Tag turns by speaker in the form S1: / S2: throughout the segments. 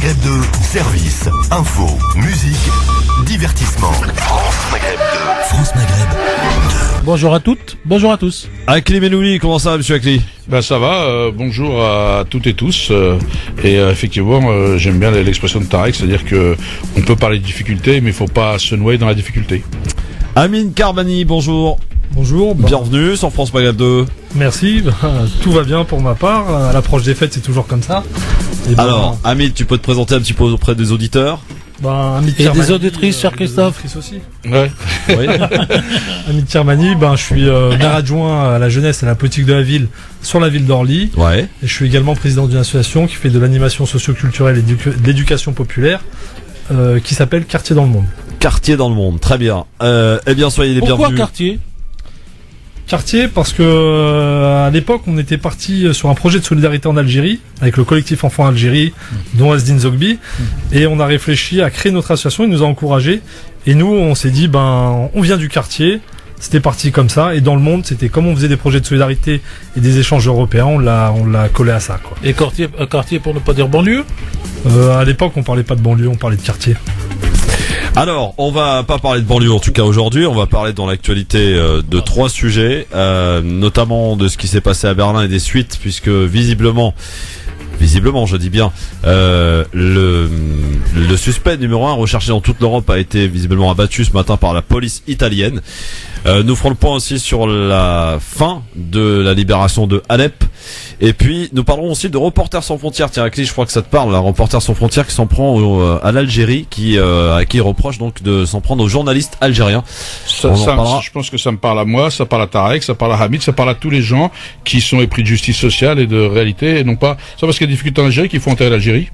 S1: Maghreb 2, service, info, musique, divertissement. France Maghreb 2. France Maghreb 2.
S2: Bonjour à toutes, bonjour à tous.
S3: Akli Menouli, comment ça va monsieur Akli?
S4: Ben ça va, bonjour à toutes et tous. Effectivement, j'aime bien l'expression de Tarek, c'est-à-dire que on peut parler de difficultés, mais il faut pas se noyer dans la difficulté.
S3: Amine Karbani, bonjour.
S5: Bonjour.
S3: Bienvenue sur France Maghreb 2.
S5: Merci, tout va bien pour ma part. À l'approche des fêtes, c'est toujours comme ça.
S3: Alors, Amine, tu peux te présenter un petit peu auprès des auditeurs?
S5: Et
S2: des auditrices, cher Christophe.
S5: Aussi.
S4: Ouais.
S3: Oui.
S5: Amit Kermani, je suis maire adjoint à la jeunesse et à la politique de la ville sur la ville d'Orly.
S3: Ouais.
S5: Et je suis également président d'une association qui fait de l'animation socio-culturelle et de l'éducation populaire qui s'appelle Quartier dans le Monde.
S3: Quartier dans le monde, très bien. Eh bien, soyez les
S2: Pourquoi
S3: bienvenus.
S2: quartier?
S5: Quartier parce que à l'époque on était parti sur un projet de solidarité en Algérie avec le collectif Enfants Algérie dont Asdin Zogbi et on a réfléchi à créer notre association, il nous a encouragés et nous on s'est dit on vient du quartier, c'était parti comme ça et dans le monde c'était comme on faisait des projets de solidarité et des échanges européens, on l'a collé à ça quoi.
S2: Et quartier pour ne pas dire banlieue?
S5: À l'époque on parlait pas de banlieue, on parlait de quartier.
S3: Alors, on va pas parler de banlieue en tout cas aujourd'hui, on va parler dans l'actualité de trois sujets, notamment de ce qui s'est passé à Berlin et des suites, puisque visiblement je dis bien, le suspect numéro 1 recherché dans toute l'Europe a été visiblement abattu ce matin par la police italienne. Nous ferons le point aussi sur la fin de la libération de Alep. Et puis, nous parlerons aussi de Reporters sans frontières. Tiens, Akli, je crois que ça te parle, la Reporters sans frontières qui s'en prend à l'Algérie, à qui reproche donc de s'en prendre aux journalistes algériens.
S4: Je pense que ça me parle à moi, ça parle à Tarek, ça parle à Hamid, ça parle à tous les gens qui sont épris de justice sociale et de réalité, et non pas, ça parce qu'il y a des difficultés en Algérie qu'il faut enterrer l'Algérie.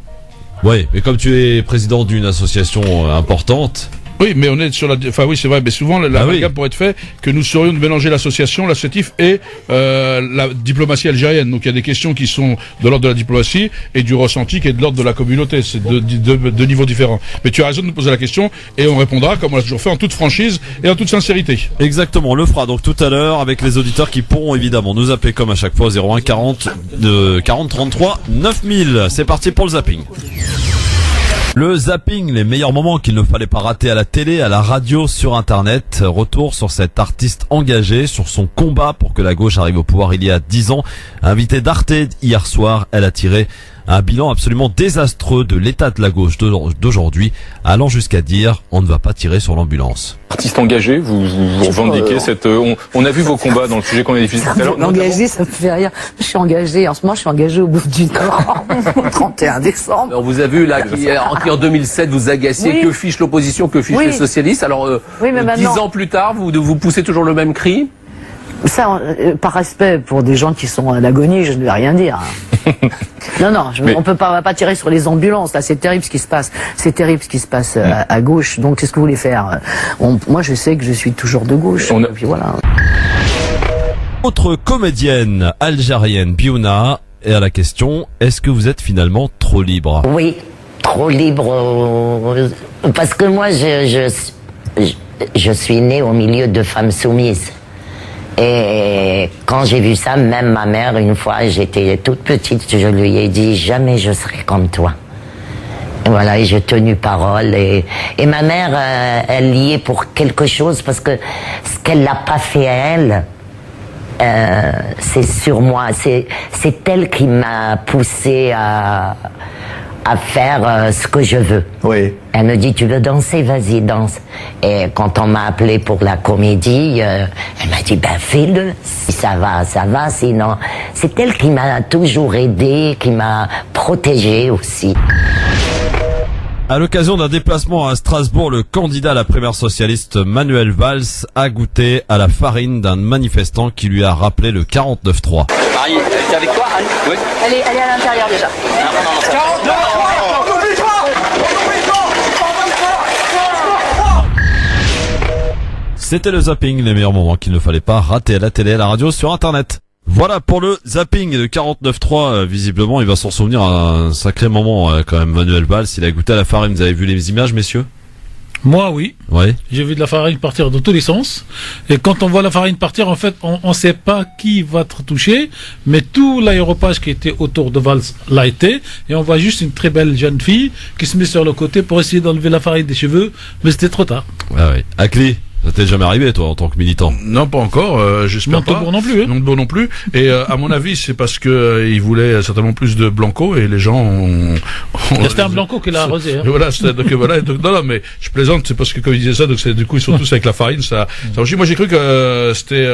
S3: Oui, mais comme tu es président d'une association importante.
S4: Oui, mais on est sur oui, c'est vrai, mais souvent, l'amalgame pourrait être fait que nous serions de mélanger l'association, l'associatif et, la diplomatie algérienne. Donc, il y a des questions qui sont de l'ordre de la diplomatie et du ressenti qui est de l'ordre de la communauté. C'est deux niveaux différents. Mais tu as raison de nous poser la question et on répondra comme on l'a toujours fait en toute franchise et en toute sincérité.
S3: Exactement, on le fera donc tout à l'heure avec les auditeurs qui pourront évidemment nous appeler comme à chaque fois 01 40 33 9000. C'est parti pour le zapping. Le zapping, les meilleurs moments qu'il ne fallait pas rater à la télé, à la radio, sur internet. Retour sur cet artiste engagé, sur son combat pour que la gauche arrive au pouvoir il y a 10 ans. Invitée d'Arte hier soir, elle a tiré un bilan absolument désastreux de l'état de la gauche d'aujourd'hui, allant jusqu'à dire on ne va pas tirer sur l'ambulance.
S6: Artiste engagé, vous revendiquez cette... On a vu vos combats dans le sujet qu'on a diffusé tout à l'heure.
S7: Engagé, ça me fait rire. Je suis engagé, en ce moment je suis engagé au bout du Nord, au 31 décembre.
S8: On vous a vu là, qui en 2007 vous agaciez,
S7: Oui.
S8: que fiche l'opposition, que fiche les socialistes. Alors,
S7: Oui, mais
S8: 10
S7: maintenant-
S8: ans plus tard, vous poussez toujours le même cri.
S7: Ça, par respect pour des gens qui sont à l'agonie, je ne vais rien dire. Non, on va pas tirer sur les ambulances. Là, c'est terrible ce qui se passe. C'est terrible ce qui se passe à gauche. Donc, qu'est-ce que vous voulez faire? Moi, je sais que je suis toujours de gauche. Et puis voilà.
S3: Autre comédienne algérienne, Biouna, et à la question, est-ce que vous êtes finalement trop libre?
S9: Oui, trop libre. Parce que moi, je suis née au milieu de femmes soumises. Et quand j'ai vu ça, même ma mère, une fois, j'étais toute petite, je lui ai dit, jamais je serai comme toi. Et voilà, et j'ai tenu parole. Et ma mère, elle y est pour quelque chose, parce que ce qu'elle n'a pas fait à elle, c'est sur moi. C'est elle qui m'a poussé à faire ce que je veux.
S8: Oui.
S9: Elle me dit, tu veux danser, vas-y, danse. Et quand on m'a appelé pour la comédie, elle m'a dit, fais-le. Si ça va, sinon... C'est elle qui m'a toujours aidée, qui m'a protégée aussi.
S3: À l'occasion d'un déplacement à Strasbourg, le candidat à la primaire socialiste Manuel Valls a goûté à la farine d'un manifestant qui lui a rappelé le 49.3.
S8: Marie, t'es avec toi, Anne? Oui.
S7: Elle est à l'intérieur déjà.
S3: C'était le zapping, les meilleurs moments qu'il ne fallait pas rater à la télé, à la radio, sur internet. Voilà pour le zapping de 49.3, visiblement il va s'en souvenir un sacré moment quand même, Manuel Valls, il a goûté à la farine, vous avez vu les images messieurs?
S2: Moi, oui.
S3: Ouais.
S2: J'ai vu de la farine partir dans tous les sens. Et quand on voit la farine partir, en fait, on ne sait pas qui va être touché, mais tout l'aéropage qui était autour de Valls l'a été. Et on voit juste une très belle jeune fille qui se met sur le côté pour essayer d'enlever la farine des cheveux, mais c'était trop tard.
S3: Ouais. Akli, ça t'est jamais arrivé, toi, en tant que militant?
S4: Non, pas encore, j'espère pas.
S2: Montebourg non plus, hein.
S4: Montebourg non plus. Et à mon avis, c'est parce que ils voulaient certainement plus de Blanco et les gens ont
S2: C'était un Blanco qui l'a arrosé. Hein.
S4: Voilà, non, mais je plaisante, c'est parce que quand ils disaient ça, donc du coup ils sont tous avec la farine, ça aussi. Moi j'ai cru que c'était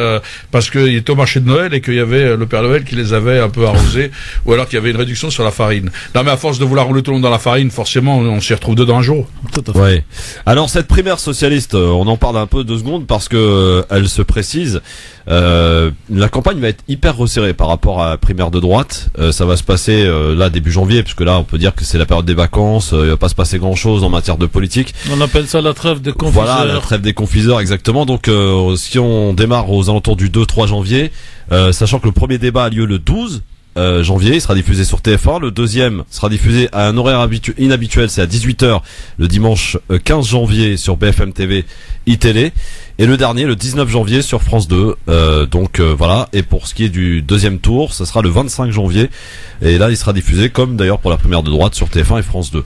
S4: parce qu'ils étaient au marché de Noël et qu'il y avait le Père Noël qui les avait un peu arrosés, ou alors qu'il y avait une réduction sur la farine. Non, mais à force de vouloir rouler tout le monde dans la farine, forcément on s'y retrouve dedans un jour.
S2: Tout à fait.
S3: Ouais. Alors cette primaire socialiste, on en parle un peu 2 secondes parce que elle se précise. La campagne va être hyper resserrée par rapport à la primaire de droite. Ça va se passer là début janvier, puisque là on peut dire que c'est la période des vacances. Il va pas se passer grand chose en matière de politique.
S2: On appelle ça la trêve des confiseurs.
S3: Voilà, la trêve des confiseurs, exactement. Donc si on démarre aux alentours du 2-3 janvier, sachant que le premier débat a lieu le 12 janvier, il sera diffusé sur TF1. Le deuxième sera diffusé à un horaire inhabituel, c'est à 18h le dimanche 15 janvier sur BFM TV iTélé. Et le dernier, le 19 janvier sur France 2. Voilà. Et pour ce qui est du deuxième tour, ça sera le 25 janvier. Et là, il sera diffusé, comme d'ailleurs pour la primaire de droite, sur TF1 et France 2.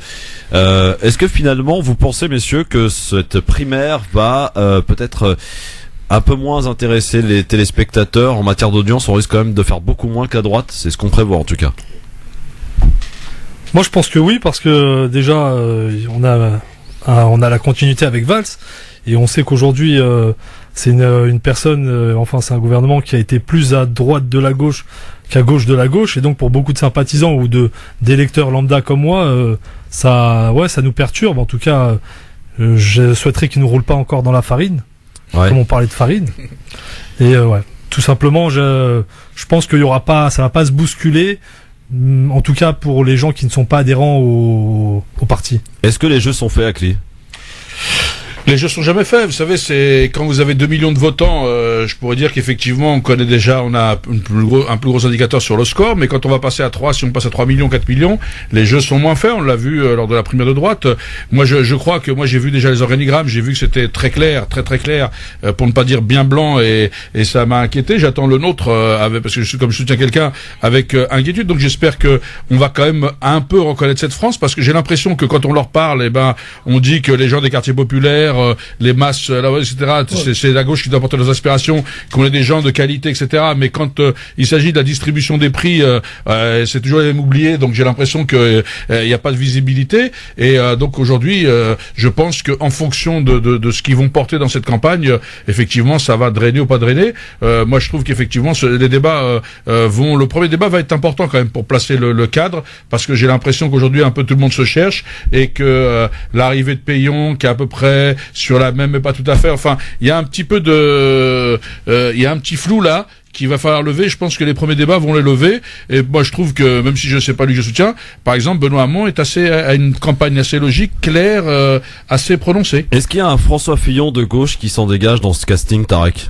S3: Est-ce que finalement, vous pensez, messieurs, que cette primaire va peut-être un peu moins intéresser les téléspectateurs en matière d'audience? On risque quand même de faire beaucoup moins que la droite. C'est ce qu'on prévoit en tout cas.
S5: Moi, je pense que oui, parce que déjà, on a la continuité avec Valls. Et on sait qu'aujourd'hui, c'est une personne, c'est un gouvernement qui a été plus à droite de la gauche qu'à gauche de la gauche. Et donc, pour beaucoup de sympathisants ou d'électeurs lambda comme moi, ça nous perturbe. En tout cas, je souhaiterais qu'ils ne roulent pas encore dans la farine. Ouais. Comme on parlait de farine. Et tout simplement, je pense qu'il y aura pas, ça va pas se bousculer. En tout cas, pour les gens qui ne sont pas adhérents au parti.
S3: Est-ce que les jeux sont faits à Cli?
S4: Les jeux sont jamais faits. Vous savez, c'est quand vous avez 2 millions de votants, je pourrais dire qu'effectivement, on a un plus gros indicateur sur le score, mais quand on va passer à 3, si on passe à 3 millions, 4 millions, les jeux sont moins faits. On l'a vu lors de la primaire de droite. Moi, je crois que j'ai vu déjà les organigrammes, j'ai vu que c'était très clair, très clair, pour ne pas dire bien blanc, et ça m'a inquiété. J'attends le nôtre, parce que comme je soutiens quelqu'un, avec inquiétude. Donc j'espère que on va quand même un peu reconnaître cette France, parce que j'ai l'impression que quand on leur parle, on dit que les gens des quartiers populaires, les masses, etc. C'est la gauche qui doit porter leurs aspirations, qu'on ait des gens de qualité, etc. Mais quand il s'agit de la distribution des prix, c'est toujours les mêmes oubliés. Donc j'ai l'impression que il n'y a pas de visibilité. Et donc aujourd'hui, je pense que en fonction de ce qu'ils vont porter dans cette campagne, effectivement, ça va drainer ou pas drainer. Moi, je trouve qu'effectivement, les débats le premier débat va être important quand même pour placer le cadre, parce que j'ai l'impression qu'aujourd'hui un peu tout le monde se cherche et que l'arrivée de Peillon, qui est à peu près sur la même, mais pas tout à fait. Enfin, il y a un petit peu il y a un petit flou là qu'il va falloir lever. Je pense que les premiers débats vont les lever. Et moi, je trouve que, même si je sais pas lui que je soutiens, par exemple, Benoît Hamon est à une campagne assez logique, claire, assez prononcée.
S3: Est-ce qu'il y a un François Fillon de gauche qui s'en dégage dans ce casting, Tarek?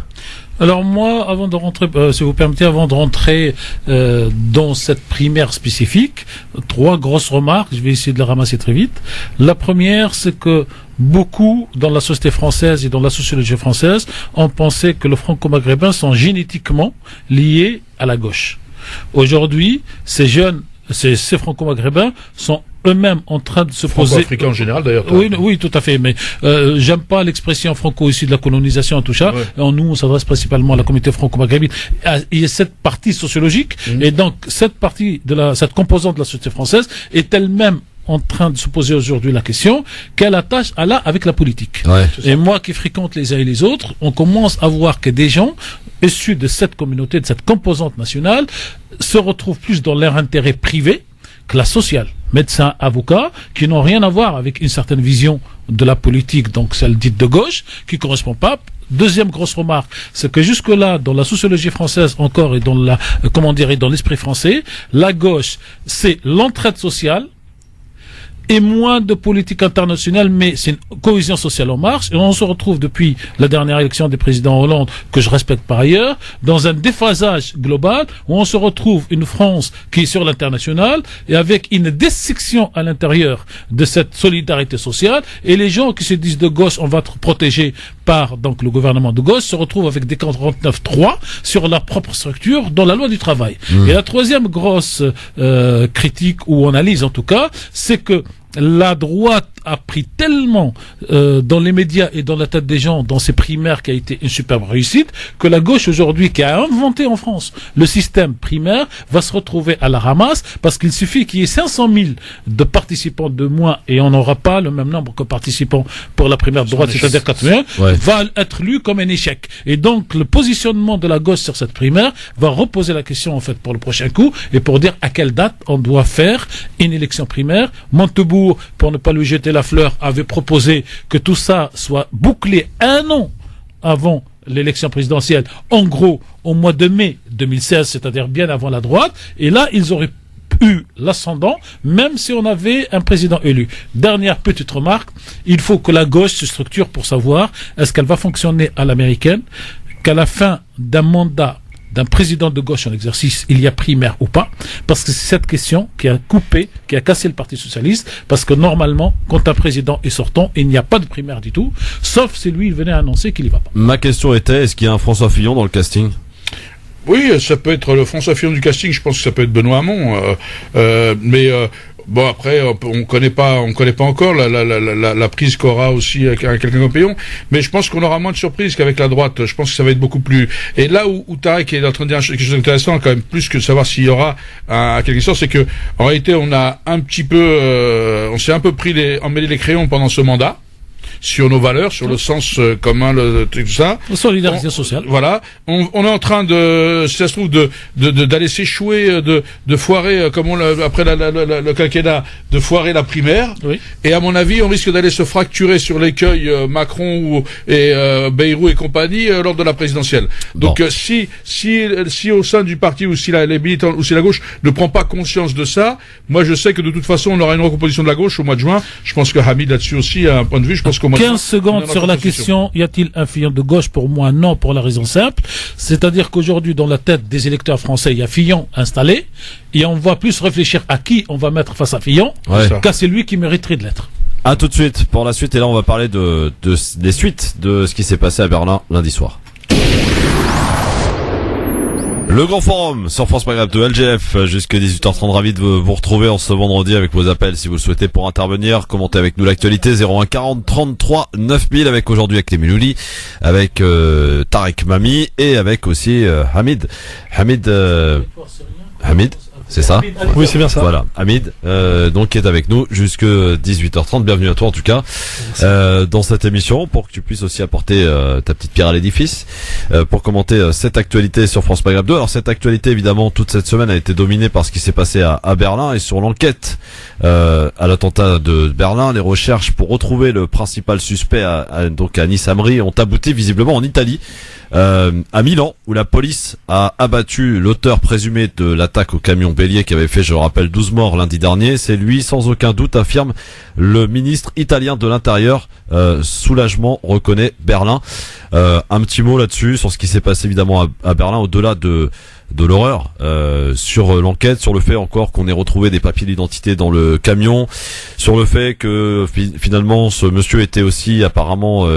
S2: Alors moi, avant de rentrer, si vous permettez, dans cette primaire spécifique, 3 grosses remarques, je vais essayer de les ramasser très vite. La première, c'est que beaucoup dans la société française et dans la sociologie française ont pensé que les franco-maghrébins sont génétiquement liés à la gauche. Aujourd'hui, ces franco-maghrébins sont eux-mêmes en train de se poser.
S4: Franco-africains en général d'ailleurs.
S2: Oui, tout à fait. Mais j'aime pas l'expression franco issue de la colonisation et tout ça. Ouais. Nous, on s'adresse principalement à la communauté franco-maghrébine. Il y a cette partie sociologique, et donc cette composante de la société française est elle-même en train de se poser aujourd'hui la question, quelle attache elle a avec la politique. Ouais, et moi qui fréquente les uns et les autres, on commence à voir que des gens issus de cette communauté, de cette composante nationale, se retrouvent plus dans leur intérêt privé que la sociale. Médecins, avocats, qui n'ont rien à voir avec une certaine vision de la politique, donc celle dite de gauche, qui correspond pas. Deuxième grosse remarque, c'est que jusque-là, dans la sociologie française encore, et dans dans l'esprit français, la gauche, c'est l'entraide sociale, et moins de politique internationale, mais c'est une cohésion sociale en marche. Et on se retrouve depuis la dernière élection des présidents Hollande, que je respecte par ailleurs, dans un déphasage global où on se retrouve une France qui est sur l'international et avec une dissection à l'intérieur de cette solidarité sociale, et les gens qui se disent de gauche, on va être protégés par donc le gouvernement de gauche, se retrouvent avec des 49.3 sur la propre structure dans la loi du travail. Et la troisième grosse critique ou analyse en tout cas, c'est que la droite a pris tellement dans les médias et dans la tête des gens dans ces primaires qui a été une superbe réussite, que la gauche aujourd'hui qui a inventé en France le système primaire va se retrouver à la ramasse, parce qu'il suffit qu'il y ait 500 000 de participants de moins et on n'aura pas le même nombre que participants pour la primaire de droite, c'est-à-dire 80, va être lu comme un échec. Et donc le positionnement de la gauche sur cette primaire va reposer la question en fait pour le prochain coup et pour dire à quelle date on doit faire une élection primaire. Montebourg, pour ne pas lui jeter la fleur, avait proposé que tout ça soit bouclé 1 an avant l'élection présidentielle, en gros au mois de mai 2016, c'est-à-dire bien avant la droite, et là ils auraient eu l'ascendant, même si on avait un président élu. Dernière petite remarque, il faut que la gauche se structure pour savoir est-ce qu'elle va fonctionner à l'américaine, qu'à la fin d'un mandat d'un président de gauche en exercice, il y a primaire ou pas, parce que c'est cette question qui a coupé, qui a cassé le Parti socialiste, parce que normalement, quand un président est sortant, il n'y a pas de primaire du tout, sauf si lui, il venait annoncer qu'il y va pas.
S3: Ma question était, est-ce qu'il y a un François Fillon dans le casting?
S4: Oui, ça peut être le François Fillon du casting, je pense que ça peut être Benoît Hamon, bon, après, on connaît pas encore la prise qu'aura aussi quelqu'un comme Fillon, mais je pense qu'on aura moins de surprises qu'avec la droite. Je pense que ça va être beaucoup plus. Et là où Tarek est en train de dire quelque chose d'intéressant, quand même, plus que de savoir s'il y aura quelque chose, c'est que en réalité, on a un petit peu, on s'est un peu emmêlé les crayons pendant ce mandat. Sur nos valeurs, sur le sens commun, tout ça.
S2: Solidarité sociale.
S4: Voilà. On est en train si ça se trouve, d'aller s'échouer, de foirer, comme après le quinquennat, de foirer la primaire. Oui. Et à mon avis, on risque d'aller se fracturer sur l'écueil Macron et Bayrou et compagnie lors de la présidentielle. Donc, si au sein du parti ou si les militants ou si la gauche ne prend pas conscience de ça, moi je sais que de toute façon on aura une recomposition de la gauche au mois de juin. Je pense que Hamid là-dessus aussi a un point de vue. Je pense qu'au
S2: 15 secondes sur la question, y a-t-il un Fillon de gauche? Pour moi, non, pour la raison simple. C'est-à-dire qu'aujourd'hui, dans la tête des électeurs français, il y a Fillon installé, et on va plus réfléchir à qui on va mettre face à Fillon, qu'à celui qui mériterait de l'être.
S3: À tout de suite pour la suite, et là on va parler des suites de ce qui s'est passé à Berlin lundi soir. Le grand forum sur France Maghreb de LGF jusqu'à 18h30, ravi de vous retrouver en ce vendredi avec vos appels si vous le souhaitez pour intervenir, commenter avec nous l'actualité 01 40 33 9000 avec aujourd'hui avec les Milouli, avec Tarek Mami et avec aussi Hamid, c'est ça?
S5: Oui, c'est bien ça.
S3: Voilà, Hamid, donc qui est avec nous jusque 18h30. Bienvenue à toi en tout cas dans cette émission pour que tu puisses aussi apporter ta petite pierre à l'édifice pour commenter cette actualité sur France Maghreb 2. Alors cette actualité évidemment toute cette semaine a été dominée par ce qui s'est passé à Berlin et sur l'enquête à l'attentat de Berlin. Les recherches pour retrouver le principal suspect donc à Nice Amri ont abouti visiblement en Italie. À Milan, où la police a abattu l'auteur présumé de l'attaque au camion bélier qui avait fait, je le rappelle, 12 morts lundi dernier. C'est lui, sans aucun doute, affirme le ministre italien de l'Intérieur. Soulagement, reconnaît Berlin. Un petit mot là-dessus, sur ce qui s'est passé évidemment à Berlin, au-delà de l'horreur, sur l'enquête, sur le fait encore qu'on ait retrouvé des papiers d'identité dans le camion, sur le fait que finalement ce monsieur était aussi apparemment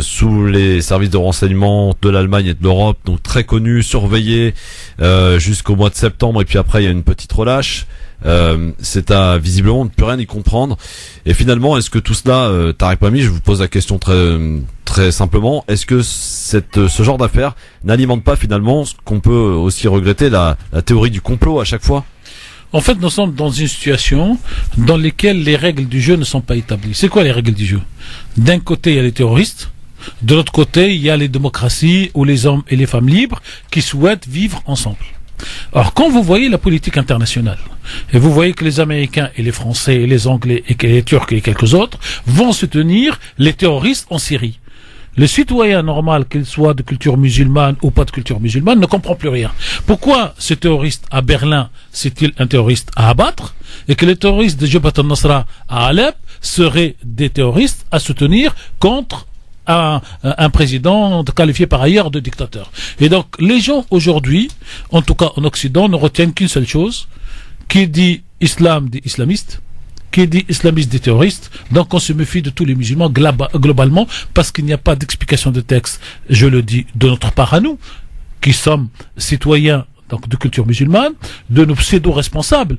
S3: sous les services de renseignement de l'Allemagne et de l'Europe, donc très connu, surveillé jusqu'au mois de septembre, et puis après il y a une petite relâche. C'est à visiblement ne plus rien y comprendre. Et finalement, est-ce que tout cela, Tarek Mami, je vous pose la question très simplement, est-ce que ce genre d'affaires n'alimente pas finalement ce qu'on peut aussi regretter, la théorie du complot à chaque fois?
S2: En fait, nous sommes dans une situation dans laquelle les règles du jeu ne sont pas établies. C'est quoi les règles du jeu? D'un côté, il y a les terroristes. De l'autre côté, il y a les démocraties où les hommes et les femmes libres qui souhaitent vivre ensemble. Alors, quand vous voyez la politique internationale, et vous voyez que les Américains et les Français et les Anglais et les Turcs et quelques autres vont soutenir les terroristes en Syrie, le citoyen normal, qu'il soit de culture musulmane ou pas de culture musulmane, ne comprend plus rien. Pourquoi ce terroriste à Berlin, c'est-il un terroriste à abattre, et que les terroristes de Jabhat al-Nusra à Alep seraient des terroristes à soutenir contre un président qualifié par ailleurs de dictateur. Et donc, les gens aujourd'hui, en tout cas en Occident, ne retiennent qu'une seule chose, qui dit islam dit islamiste, qui dit islamiste dit terroriste. Donc, on se méfie de tous les musulmans globalement, parce qu'il n'y a pas d'explication de texte, je le dis, de notre part à nous, qui sommes citoyens donc de culture musulmane, de nos pseudo-responsables,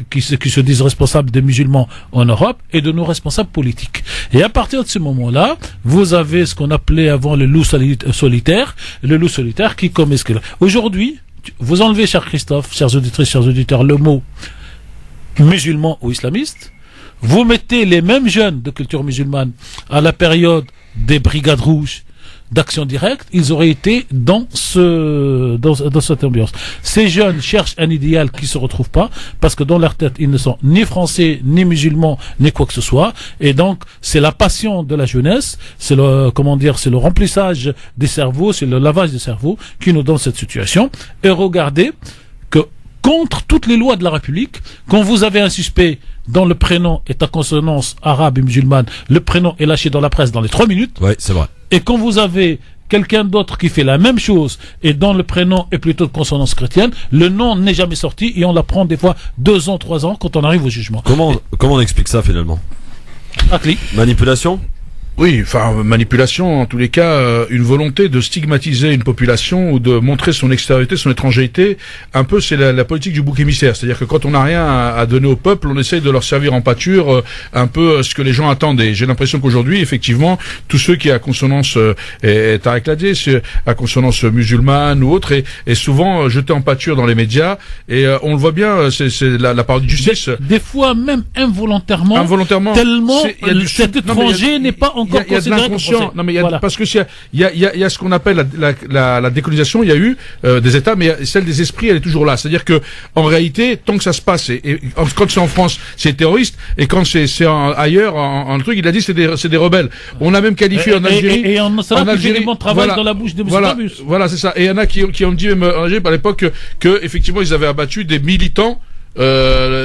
S2: qui se disent responsables des musulmans en Europe, et de nos responsables politiques. Et à partir de ce moment-là, vous avez ce qu'on appelait avant le loup solitaire, qui commet ce qu'il a. Aujourd'hui, vous enlevez, cher Christophe, chers auditrices, chers auditeurs, le mot musulman ou islamiste, vous mettez les mêmes jeunes de culture musulmane à la période des brigades rouges, d'action directe, ils auraient été dans cette ambiance. Ces jeunes cherchent un idéal qui se retrouve pas, parce que dans leur tête, ils ne sont ni français, ni musulmans, ni quoi que ce soit. Et donc, c'est la passion de la jeunesse, c'est c'est le remplissage des cerveaux, c'est le lavage des cerveaux qui nous donne cette situation. Et regardez que contre toutes les lois de la République, quand vous avez un suspect dont le prénom est à consonance arabe et musulmane, le prénom est lâché dans la presse dans les 3 minutes.
S3: Oui, c'est vrai.
S2: Et quand vous avez quelqu'un d'autre qui fait la même chose et dont le prénom est plutôt de consonance chrétienne, le nom n'est jamais sorti et on l'apprend des fois 2 ans, 3 ans quand on arrive au jugement.
S3: Comment on explique ça finalement? Manipulation?
S4: Oui, enfin, manipulation, en tous les cas, une volonté de stigmatiser une population ou de montrer son extériorité, son étrangeté. Un peu, c'est la politique du bouc émissaire. C'est-à-dire que quand on n'a rien à donner au peuple, on essaye de leur servir en pâture un peu ce que les gens attendent. Et j'ai l'impression qu'aujourd'hui, effectivement, tous ceux qui à consonance Tariq Ladé, à consonance musulmane ou autre, est souvent jeté en pâture dans les médias. Et on le voit bien, c'est la part de justice.
S2: Des fois, même involontairement, tellement cet étranger n'est pas encore
S4: il y a de l'inconscient. Non, mais parce que il y a ce qu'on appelle la décolonisation. Il y a eu des États, mais celle des esprits, elle est toujours là. C'est-à-dire que en réalité, tant que ça se passe, et quand c'est en France, c'est terroriste, et quand c'est ailleurs, en truc, il a dit c'est des rebelles. On a même qualifié en Algérie.
S2: Et en Algérie, on travaille dans la bouche de M.
S4: Voilà, c'est ça. Et il y en a qui ont dit même en Algérie à l'époque que effectivement ils avaient abattu des militants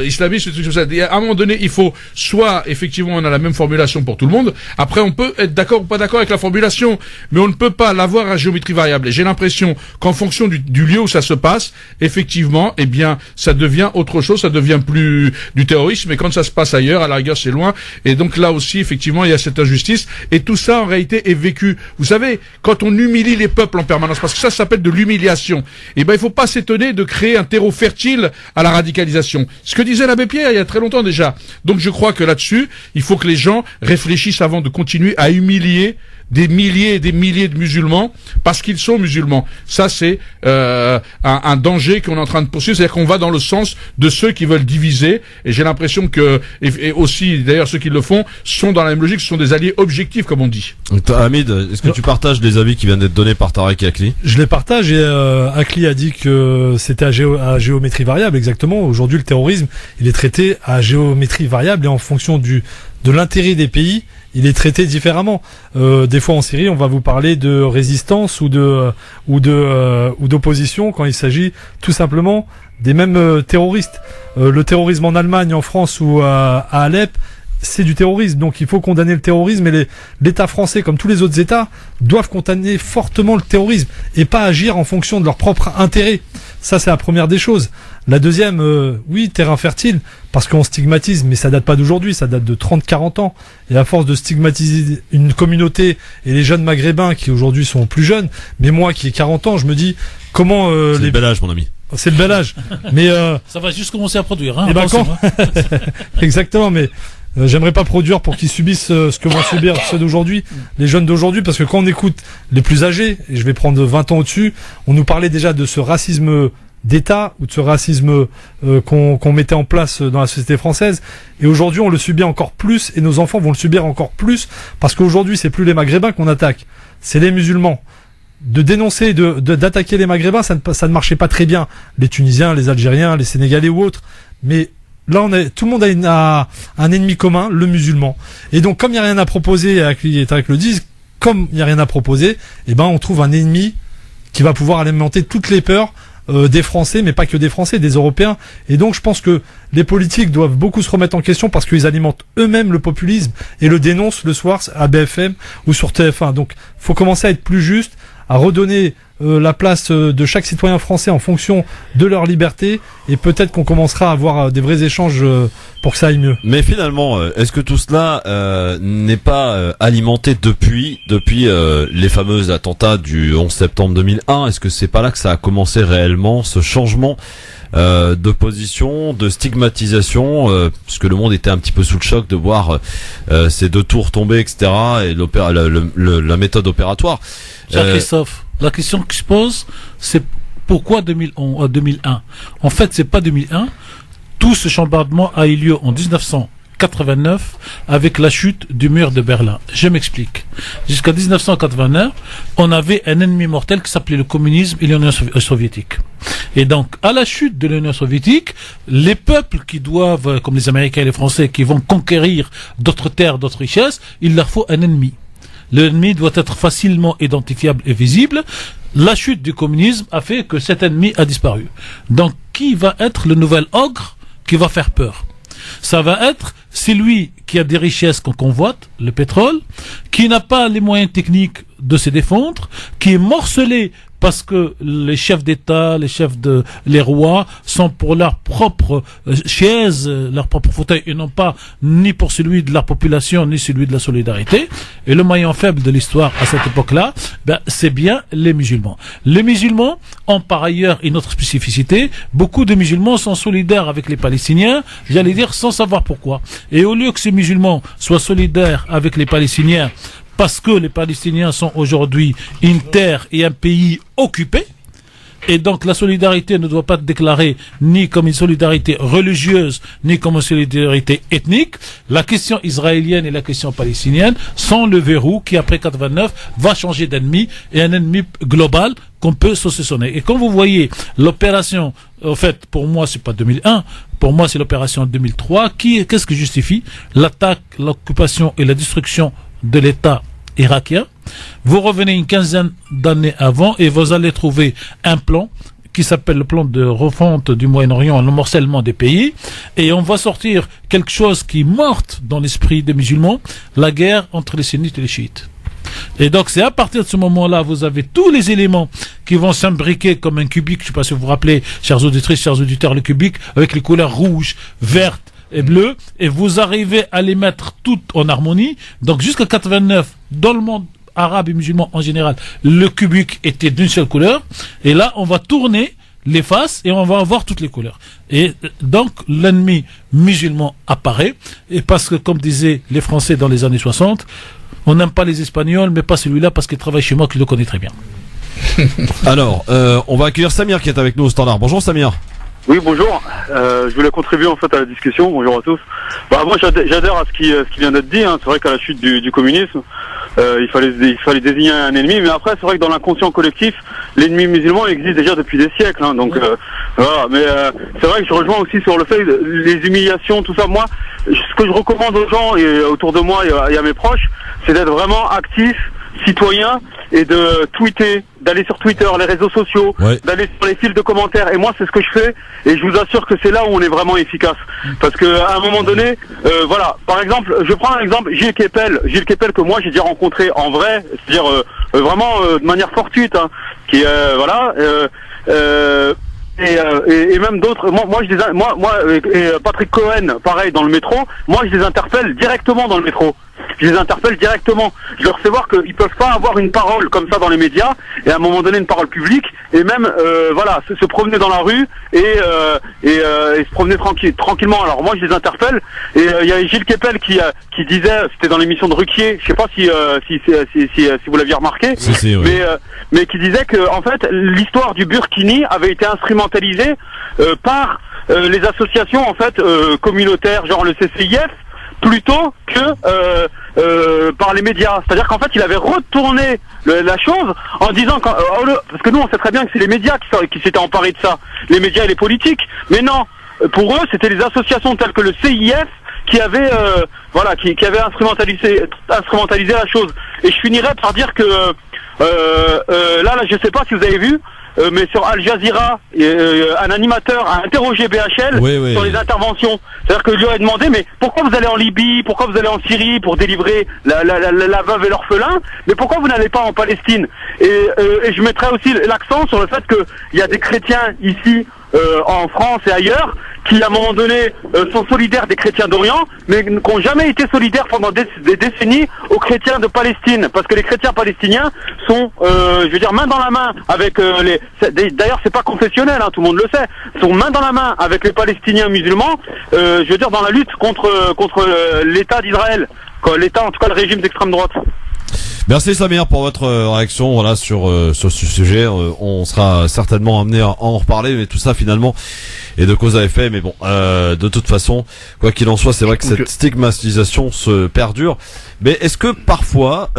S4: islamiste, tout ça. Et à un moment donné, il faut soit effectivement on a la même formulation pour tout le monde. Après, on peut être d'accord ou pas d'accord avec la formulation, mais on ne peut pas l'avoir à géométrie variable. Et j'ai l'impression qu'en fonction du lieu où ça se passe, effectivement, eh bien, ça devient autre chose, ça devient plus du terrorisme. Et quand ça se passe ailleurs, à la rigueur, c'est loin. Et donc là aussi, effectivement, il y a cette injustice. Et tout ça, en réalité, est vécu. Vous savez, quand on humilie les peuples en permanence, parce que ça s'appelle de l'humiliation. Eh ben, il faut pas s'étonner de créer un terreau fertile à la radicalisation. Ce que disait l'abbé Pierre il y a très longtemps déjà. Donc je crois que là-dessus, il faut que les gens réfléchissent avant de continuer à humilier des milliers et des milliers de musulmans parce qu'ils sont musulmans. Ça, c'est un danger qu'on est en train de poursuivre. C'est-à-dire qu'on va dans le sens de ceux qui veulent diviser. Et j'ai l'impression que, et aussi d'ailleurs ceux qui le font, sont dans la même logique. Ce sont des alliés objectifs, comme on dit.
S3: Hamid, est-ce que tu partages les avis qui viennent d'être donnés par Tariq et Akli?
S5: Je les partage et Akli a dit que c'était à géométrie variable, exactement. Aujourd'hui, le terrorisme, il est traité à géométrie variable et en fonction de l'intérêt des pays, il est traité différemment. Des fois en Syrie, on va vous parler de résistance ou d'opposition quand il s'agit tout simplement des mêmes terroristes. Le terrorisme en Allemagne, en France ou à Alep, c'est du terrorisme. Donc il faut condamner le terrorisme et l'État français, comme tous les autres États, doivent condamner fortement le terrorisme et pas agir en fonction de leur propre intérêt. Ça, c'est la première des choses. La deuxième, oui, terrain fertile, parce qu'on stigmatise, mais ça date pas d'aujourd'hui, ça date de 30-40 ans. Et à force de stigmatiser une communauté et les jeunes maghrébins qui aujourd'hui sont plus jeunes, mais moi qui ai 40 ans, je me dis comment...
S3: c'est le bel âge, mon ami.
S5: C'est le bel âge. Mais
S2: ça va juste commencer à produire. Hein,
S5: Exactement, mais... j'aimerais pas produire pour qu'ils subissent ce que vont subir ceux d'aujourd'hui, les jeunes d'aujourd'hui, parce que quand on écoute les plus âgés, et je vais prendre 20 ans au-dessus, on nous parlait déjà de ce racisme d'État ou de ce racisme qu'on mettait en place dans la société française, et aujourd'hui on le subit encore plus, et nos enfants vont le subir encore plus, parce qu'aujourd'hui c'est plus les Maghrébins qu'on attaque, c'est les musulmans. De dénoncer, d'attaquer les Maghrébins, ça ne marchait pas très bien, les Tunisiens, les Algériens, les Sénégalais ou autres, mais là, tout le monde a un ennemi commun, le musulman. Et donc, comme il n'y a rien à proposer, et Tariq le dit, comme il n'y a rien à proposer, on trouve un ennemi qui va pouvoir alimenter toutes les peurs des Français, mais pas que des Français, des Européens. Et donc je pense que les politiques doivent beaucoup se remettre en question parce qu'ils alimentent eux-mêmes le populisme et le dénoncent le soir à BFM ou sur TF1. Donc faut commencer à être plus juste, à redonner la place de chaque citoyen français en fonction de leur liberté, et peut-être qu'on commencera à avoir des vrais échanges pour que ça aille mieux.
S3: Mais finalement, est-ce que tout cela n'est pas alimenté depuis les fameux attentats du 11 septembre 2001 ? Est-ce que c'est pas là que ça a commencé réellement, ce changement de position, de stigmatisation, puisque le monde était un petit peu sous le choc de voir ces deux tours tomber, etc., et la méthode opératoire.
S2: Christophe, la question qui se pose, c'est pourquoi 2001 ? En fait, c'est pas 2001. Tout ce chambardement a eu lieu en 1989 avec la chute du mur de Berlin. Je m'explique. Jusqu'à 1989, on avait un ennemi mortel qui s'appelait le communisme et l'Union soviétique. Et donc, à la chute de l'Union soviétique, les peuples qui doivent, comme les Américains et les Français, qui vont conquérir d'autres terres, d'autres richesses, il leur faut un ennemi. L'ennemi doit être facilement identifiable et visible. La chute du communisme a fait que cet ennemi a disparu. Donc, qui va être le nouvel ogre qui va faire peur ? Ça va être celui qui a des richesses qu'on convoite, le pétrole, qui n'a pas les moyens techniques de se défendre, qui est morcelé parce que les chefs d'État, les rois sont pour leur propre chaise, leur propre fauteuil, et non pas ni pour celui de leur population, ni celui de la solidarité. Et le maillon faible de l'histoire à cette époque-là, c'est bien les musulmans. Les musulmans ont par ailleurs une autre spécificité. Beaucoup de musulmans sont solidaires avec les Palestiniens, j'allais dire sans savoir pourquoi. Et au lieu que ces musulmans soient solidaires avec les Palestiniens, parce que les Palestiniens sont aujourd'hui une terre et un pays occupés, et donc la solidarité ne doit pas être déclarée ni comme une solidarité religieuse, ni comme une solidarité ethnique. La question israélienne et la question palestinienne sont le verrou qui, après 89, va changer d'ennemi, et un ennemi global qu'on peut saucissonner. Et quand vous voyez l'opération, en fait, pour moi, c'est pas 2001, pour moi, c'est l'opération 2003, qu'est-ce qui justifie l'attaque, l'occupation et la destruction de l'État irakien? Vous revenez une quinzaine d'années avant et vous allez trouver un plan qui s'appelle le plan de refonte du Moyen-Orient, le morcellement des pays, et on va sortir quelque chose qui est morte dans l'esprit des musulmans, la guerre entre les sunnites et les chiites. Et donc c'est à partir de ce moment-là, vous avez tous les éléments qui vont s'imbriquer comme un cubique, je ne sais pas si vous vous rappelez, chers auditrices, chers auditeurs, le cubique, avec les couleurs rouges, vertes et bleues, et vous arrivez à les mettre toutes en harmonie. Donc jusqu'à 89, dans le monde arabe et musulman en général, le cubique était d'une seule couleur, et là on va tourner les faces et on va avoir toutes les couleurs. Et donc l'ennemi musulman apparaît, et parce que, comme disaient les Français dans les années 60, on n'aime pas les Espagnols, mais pas celui-là parce qu'il travaille chez moi, qu'il le connaît très bien.
S3: Alors, on va accueillir Samir qui est avec nous au standard. Bonjour Samir.
S10: Oui, bonjour. Je voulais contribuer en fait à la discussion. Bonjour à tous. Moi, j'adhère à ce qui vient d'être dit. C'est vrai qu'à la chute du communisme, il fallait désigner un ennemi. Mais après, c'est vrai que dans l'inconscient collectif, l'ennemi musulman existe déjà depuis des siècles. Donc voilà. Mais c'est vrai que je rejoins aussi sur le fait les humiliations, tout ça. Moi, ce que je recommande aux gens et autour de moi et à mes proches, c'est d'être vraiment actif, citoyen, et de tweeter, d'aller sur Twitter, les réseaux sociaux, d'aller sur les fils de commentaires. Et moi, c'est ce que je fais, et je vous assure que c'est là où on est vraiment efficace. Parce que à un moment donné, voilà, par exemple, je prends un exemple, Gilles Kepel que moi j'ai déjà rencontré en vrai, c'est-à-dire vraiment de manière fortuite, qui voilà. Et même d'autres, moi et Patrick Cohen, pareil, dans le métro, moi je les interpelle directement dans le métro. Je les interpelle directement. Je leur fais voir qu'ils peuvent pas avoir une parole comme ça dans les médias, et à un moment donné une parole publique, et même voilà, se promener dans la rue et se promener tranquillement. Alors moi je les interpelle, et il y a Gilles Kepel qui disait, c'était dans l'émission de Ruquier, je sais pas si vous l'aviez remarqué,
S3: oui.
S10: mais qui disait que en fait l'histoire du Burkini avait été instrumentalisée par les associations en fait communautaires, genre le CCIF, plutôt que par les médias. C'est-à-dire qu'en fait, il avait retourné la chose en disant parce que nous, on sait très bien que c'est les médias qui s'étaient emparés de ça, les médias et les politiques. Mais non, pour eux, c'était les associations telles que le CIF qui avait qui avait instrumentalisé la chose. Et je finirai par dire que là je sais pas si vous avez vu, mais sur Al Jazeera, un animateur a interrogé BHL sur les interventions. C'est-à-dire que je lui ai demandé, mais pourquoi vous allez en Libye, pourquoi vous allez en Syrie pour délivrer la veuve et l'orphelin, mais pourquoi vous n'allez pas en Palestine? Et je mettrai aussi l'accent sur le fait qu'il y a des chrétiens ici, en France et ailleurs, qui à un moment donné sont solidaires des chrétiens d'Orient, mais qui n'ont jamais été solidaires pendant des décennies aux chrétiens de Palestine, parce que les chrétiens palestiniens sont, main dans la main avec d'ailleurs c'est pas confessionnel, tout le monde le sait, sont main dans la main avec les Palestiniens musulmans, dans la lutte contre l'État d'Israël, l'État, en tout cas le régime d'extrême droite.
S3: Merci Samir pour votre réaction sur ce sujet. On sera certainement amené à en reparler, mais tout ça finalement est de cause à effet. Mais bon, de toute façon, quoi qu'il en soit, c'est vrai que cette stigmatisation se perdure. Mais est-ce que parfois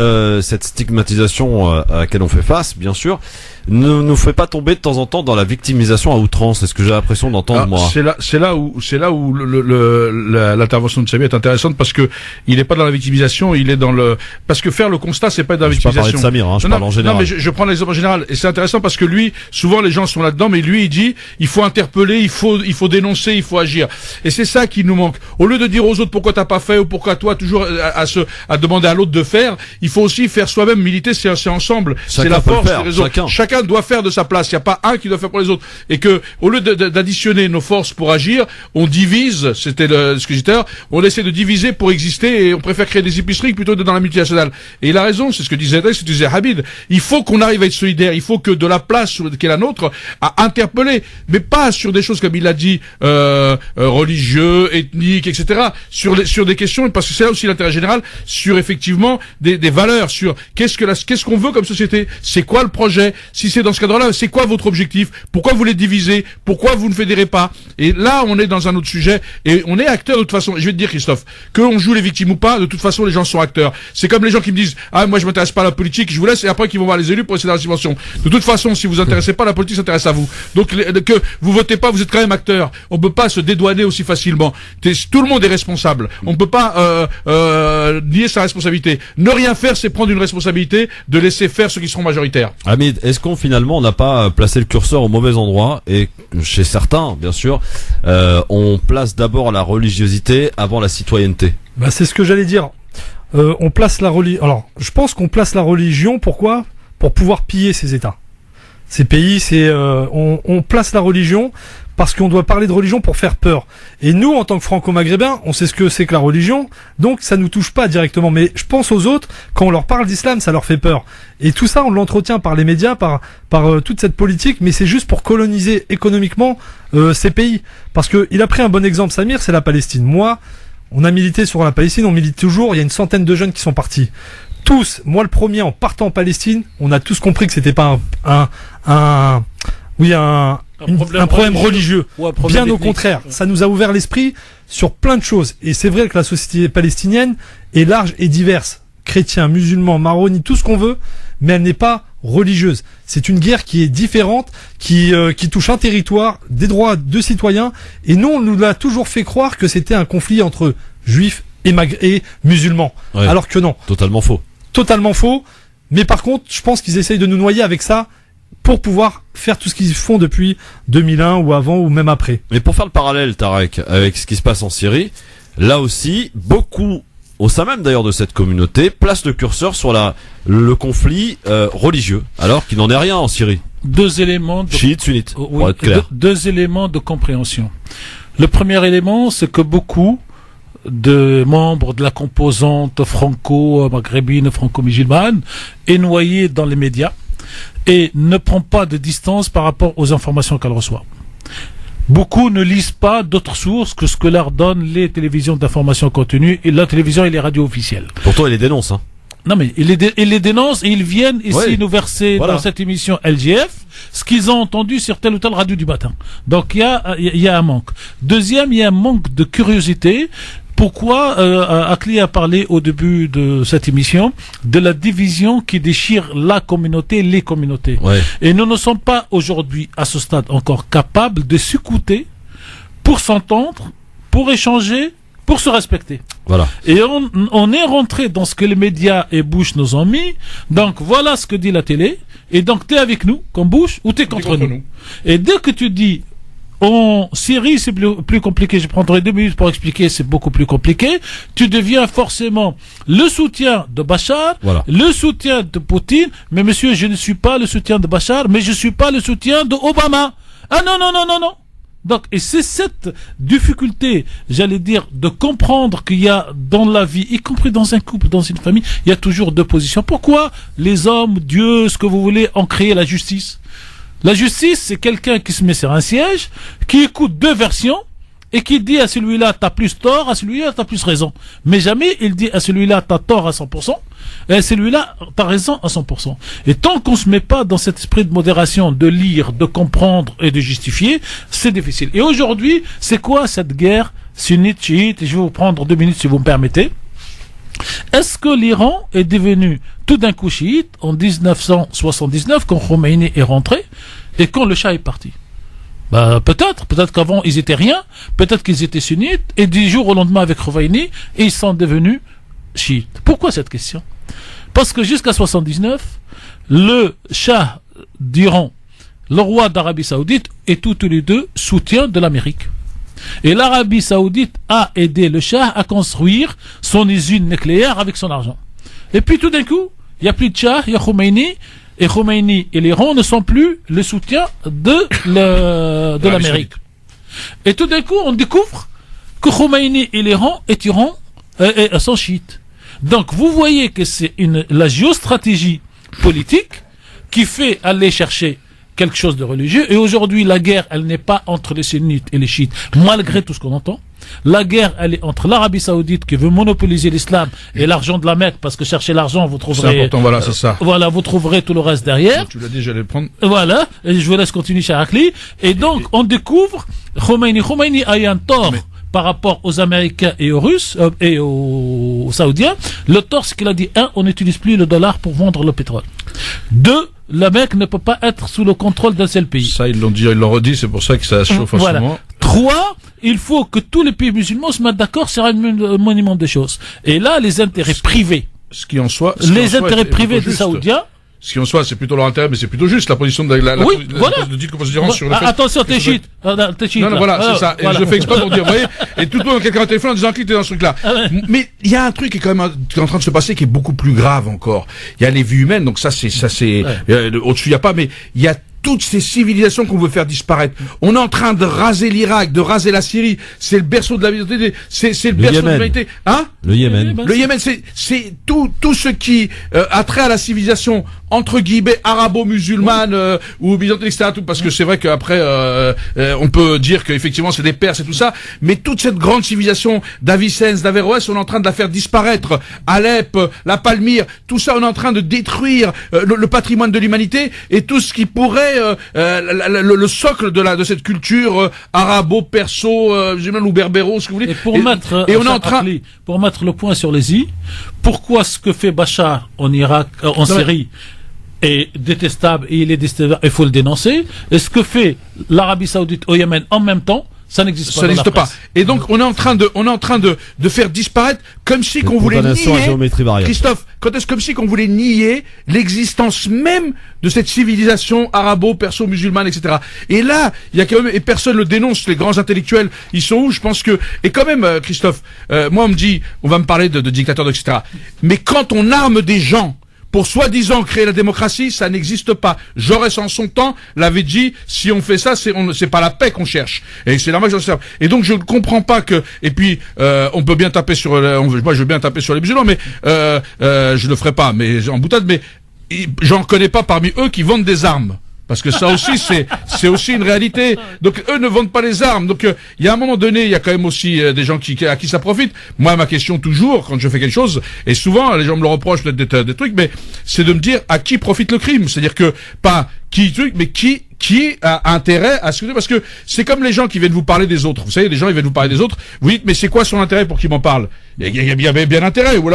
S3: cette stigmatisation à laquelle on fait face, bien sûr, ne nous fait pas tomber de temps en temps dans la victimisation à outrance? C'est ce que j'ai l'impression d'entendre moi.
S4: C'est là où l'intervention de Samir est intéressante, parce que il n'est pas dans la victimisation, il est dans parce que faire le constat, c'est pas être dans la victimisation.
S3: Je parle de Samir, je parle en général.
S4: Non, mais je prends l'exemple en général, et c'est intéressant parce que lui, souvent les gens sont là-dedans, mais lui il dit, il faut interpeller, il faut dénoncer, il faut agir. Et c'est ça qui nous manque. Au lieu de dire aux autres pourquoi t'as pas fait, ou pourquoi toi toujours à demander à l'autre de faire, il faut aussi faire soi-même, militer, c'est ensemble. C'est la force, c'est les autres. Chacun doit faire de sa place. Il n'y a pas un qui doit faire pour les autres. Et que, au lieu d'additionner nos forces pour agir, on divise, c'était ce que j'étais, on essaie de diviser pour exister, et on préfère créer des épiceries plutôt que dans la multinationale. Et il a raison, c'est ce que disait Habib. Il faut qu'on arrive à être solidaire. Il faut que de la place qui est la nôtre à interpeller, mais pas sur des choses comme il a dit, religieux, ethniques, etc. Sur des questions, parce que c'est là aussi l'intérêt général, sur effectivement des valeurs, sur qu'est-ce qu'on veut comme société, c'est quoi le projet, si c'est dans ce cadre-là, c'est quoi votre objectif, pourquoi vous les divisez, pourquoi vous ne fédérez pas. Et là, on est dans un autre sujet, et on est acteur de toute façon. Je vais te dire, Christophe, qu'on joue les victimes ou pas, de toute façon, les gens sont acteurs. C'est comme les gens qui me disent, moi je m'intéresse pas à la politique, je vous laisse, et après qu'ils vont voir les élus pour essayer d'avoir la subvention. De toute façon, si vous vous intéressez pas, la politique s'intéresse à vous. Donc que vous votez pas, vous êtes quand même acteur. On peut pas se dédouaner aussi facilement. Tout le monde est responsable. On peut pas nier sa responsabilité. Ne rien faire, c'est prendre une responsabilité de laisser faire ceux qui seront majoritaires.
S3: Hamid, est-ce qu'on finalement n'a pas placé le curseur au mauvais endroit, et chez certains, bien sûr, on place d'abord la religiosité avant la citoyenneté?
S5: C'est ce que j'allais dire. On place la religion. Alors, je pense qu'on place la religion. Pourquoi? Pour pouvoir piller ces États, ces pays. On place la religion parce qu'on doit parler de religion pour faire peur. Et nous, en tant que franco-maghrébins, on sait ce que c'est que la religion, donc ça nous touche pas directement. Mais je pense aux autres, quand on leur parle d'islam, ça leur fait peur. Et tout ça, on l'entretient par les médias, par toute cette politique, mais c'est juste pour coloniser économiquement ces pays. Parce que il a pris un bon exemple, Samir, c'est la Palestine. Moi, on a milité sur la Palestine, on milite toujours, il y a une centaine de jeunes qui sont partis. Tous, moi le premier, en partant en Palestine, on a tous compris que c'était pas un problème religieux. Bien au contraire, ça nous a ouvert l'esprit sur plein de choses. Et c'est vrai que la société palestinienne est large et diverse. Chrétiens, musulmans, maronites, tout ce qu'on veut, mais elle n'est pas religieuse. C'est une guerre qui est différente, qui touche un territoire, des droits de citoyens. Et nous, on nous l'a toujours fait croire que c'était un conflit entre juifs et musulmans. Ouais, alors que non.
S3: Totalement faux.
S5: Totalement faux. Mais par contre, je pense qu'ils essayent de nous noyer avec ça, pour pouvoir faire tout ce qu'ils font depuis 2001 ou avant ou même après.
S3: Mais pour faire le parallèle, Tarek, avec ce qui se passe en Syrie, là aussi, beaucoup, au sein même d'ailleurs de cette communauté, placent le curseur sur le conflit religieux, alors qu'il n'en est rien en Syrie.
S2: Deux éléments
S3: chiites, sunnites, pour être clair.
S2: Deux éléments de compréhension. Le premier élément, c'est que beaucoup de membres de la composante franco-maghrébine, franco-musulmane est noyé dans les médias et ne prend pas de distance par rapport aux informations qu'elle reçoit. Beaucoup ne lisent pas d'autres sources que ce que leur donnent les télévisions d'information continue, et la télévision et les radios officielles.
S3: Pourtant, ils les dénoncent, hein.
S2: Non, mais ils les dénoncent et ils viennent ici nous verser dans cette émission LGF ce qu'ils ont entendu sur telle ou telle radio du matin. Donc, il y a un manque. Deuxième, il y a un manque de curiosité. Pourquoi Akli a parlé au début de cette émission de la division qui déchire la communauté, les communautés. Ouais. Et nous ne sommes pas aujourd'hui, à ce stade, encore capables de s'écouter pour s'entendre, pour échanger pour se respecter.
S3: Voilà.
S2: Et on est rentré dans ce que les médias et Bush nous ont mis. Donc voilà ce que dit la télé. Et donc t'es avec nous, comme Bush, ou t'es contre nous. Et dès que tu dis en Syrie, c'est plus compliqué. Je prendrai 2 minutes pour expliquer, c'est beaucoup plus compliqué. Tu deviens forcément le soutien de Bachar, le soutien de Poutine. Mais monsieur, je ne suis pas le soutien de Bachar, mais je suis pas le soutien de Obama. Ah non, non, non, non, non. Donc, et c'est cette difficulté, j'allais dire, de comprendre qu'il y a dans la vie, y compris dans un couple, dans une famille, il y a toujours 2 positions. Pourquoi les hommes, Dieu, ce que vous voulez, ont créé la justice? La justice, c'est quelqu'un qui se met sur un siège, qui écoute 2 versions, et qui dit à celui-là, t'as plus tort, à celui-là, t'as plus raison. Mais jamais il dit à celui-là, t'as tort à 100%, et à celui-là, t'as raison à 100%. Et tant qu'on se met pas dans cet esprit de modération, de lire, de comprendre et de justifier, c'est difficile. Et aujourd'hui, c'est quoi cette guerre sunnite-chiite? Et je vais vous prendre 2 minutes si vous me permettez. Est-ce que l'Iran est devenu tout d'un coup chiite en 1979 quand Khomeini est rentré et quand le Shah est parti? Bah, peut-être qu'avant ils étaient rien, peut-être qu'ils étaient sunnites et du jour au lendemain avec Khomeini ils sont devenus chiites. Pourquoi cette question? Parce que jusqu'à 79, le Shah d'Iran, le roi d'Arabie Saoudite et tous les 2 soutiens de l'Amérique. Et l'Arabie Saoudite a aidé le Shah à construire son usine nucléaire avec son argent. Et puis tout d'un coup, il n'y a plus de Shah, il y a Khomeini. Et Khomeini et l'Iran ne sont plus le soutien de l'Amérique. Et tout d'un coup, on découvre que Khomeini et l'Iran sont chiites. Donc vous voyez que c'est la géostratégie politique qui fait aller chercher quelque chose de religieux. Et aujourd'hui, la guerre, elle n'est pas entre les sunnites et les chiites, malgré tout ce qu'on entend. La guerre, elle est entre l'Arabie Saoudite qui veut monopoliser l'islam et l'argent de la Mecque, parce que chercher l'argent, vous trouverez.
S4: C'est important, voilà, c'est ça.
S2: Voilà, vous trouverez tout le reste derrière.
S4: Tu l'as dit, j'allais le prendre.
S2: Voilà, et je vous laisse continuer, cher Akli. Et donc, on découvre Khomeini. Khomeini a eu un tort par rapport aux Américains et aux Russes et aux Saoudiens. Le tort, c'est qu'il a dit 1, on n'utilise plus le dollar pour vendre le pétrole. 2, la Mecque ne peut pas être sous le contrôle d'un seul pays.
S4: Ça, ils l'ont dit, ils l'ont redit, c'est pour ça que ça chauffe en ce moment.
S2: 3, il faut que tous les pays musulmans se mettent d'accord sur un monument des choses. Et là, les intérêts privés.
S4: Ce qui en soit.
S2: Les intérêts privés des Saoudiens.
S4: Ce qui en soit, c'est plutôt leur intérêt, mais c'est plutôt juste la position de la
S2: voilà.
S4: de dire qu'on peut se dire sur le fait.
S2: Attention, t'es chiite.
S4: Non, voilà, c'est ça. Et je le fais exprès pour dire, vous voyez, et tout le monde, quelqu'un au téléphone en disant que t'es dans ce truc-là. Mais il y a un truc qui est quand même en train de se passer qui est beaucoup plus grave encore. Il y a les vies humaines, donc ça c'est, au-dessus il y a pas, mais il y a toutes ces civilisations qu'on veut faire disparaître. On est en train de raser l'Irak, de raser la Syrie. C'est le berceau de la vie, c'est le berceau de l'humanité. Hein?
S3: Le Yémen.
S4: Le Yémen, c'est tout ce qui a trait à la civilisation entre guillemets arabo-musulmane ou byzantine, etc. Tout, parce que c'est vrai qu'après on peut dire qu'effectivement c'est des Perses et tout ça, mais toute cette grande civilisation d'Avicenne, d'Averroès, on est en train de la faire disparaître. Alep, la Palmyre, tout ça, on est en train de détruire le patrimoine de l'humanité et tout ce qui pourrait le socle de cette culture arabo-perso, musulmane ou berbéro, ce que vous voulez.
S2: Et on est en train pour mettre le point sur les i, pourquoi ce que fait Bachar en Irak, en Syrie est détestable et il est détestable, il faut le dénoncer. Et ce que fait l'Arabie Saoudite au Yémen en même temps, ça n'existe pas.
S4: Ça n'existe pas. Et donc on est en train de faire disparaître comme si qu'on voulait nier. Christophe, comme si qu'on voulait nier l'existence même de cette civilisation arabo-perso-musulmane, etc. Et là, il y a quand même, et personne le dénonce, les grands intellectuels, ils sont où? Je pense que, et quand même, Christophe, moi on me dit, on va me parler de dictateurs, etc. Mais quand on arme des gens pour soi-disant créer la démocratie, ça n'existe pas. Jaurès en son temps l'avait dit, si on fait ça, c'est pas la paix qu'on cherche. Et c'est normal que j'en. Et donc je ne comprends pas que, et puis on peut bien taper sur, moi je veux bien taper sur les musulmans, mais je le ferai pas, mais en boutade, mais j'en connais pas parmi eux qui vendent des armes. Parce que ça aussi, c'est aussi une réalité. Donc, eux ne vendent pas les armes. Donc, il y a un moment donné, il y a quand même aussi des gens à qui ça profite. Moi, ma question toujours, quand je fais quelque chose, et souvent, les gens me le reprochent peut-être des trucs, mais c'est de me dire à qui profite le crime. C'est-à-dire que, pas qui truc, mais qui a intérêt à ce que, parce que c'est comme les gens qui viennent vous parler des autres. Vous savez, les gens, ils viennent vous parler des autres. Vous dites, mais c'est quoi son intérêt pour qu'il m'en parle? il y avait bien intérêt, ou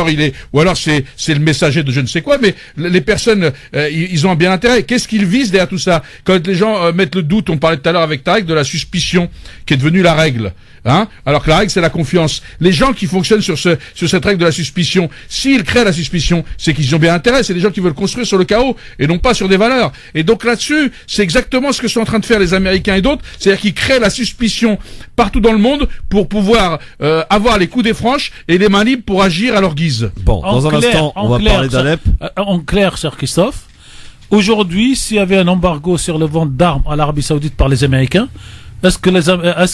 S4: alors c'est le messager de je ne sais quoi, mais les personnes, ils ont un bien intérêt. Qu'est-ce qu'ils visent derrière tout ça? Quand les gens mettent le doute, on parlait tout à l'heure avec Tarek de la suspicion, qui est devenue la règle. Hein? Alors que la règle, c'est la confiance. Les gens qui fonctionnent sur cette règle de la suspicion, s'ils créent la suspicion, c'est qu'ils ont bien intérêt. C'est des gens qui veulent construire sur le chaos et non pas sur des valeurs. Et donc là-dessus, c'est exactement ce que sont en train de faire les Américains et d'autres. C'est-à-dire qu'ils créent la suspicion partout dans le monde pour pouvoir avoir les coups des franches et les mains libres pour agir à leur guise.
S3: Bon, dans un instant, on va parler d'Alep.
S2: En clair, cher Christophe, aujourd'hui, s'il y avait un embargo sur le vente d'armes à l'Arabie Saoudite par les Américains, est-ce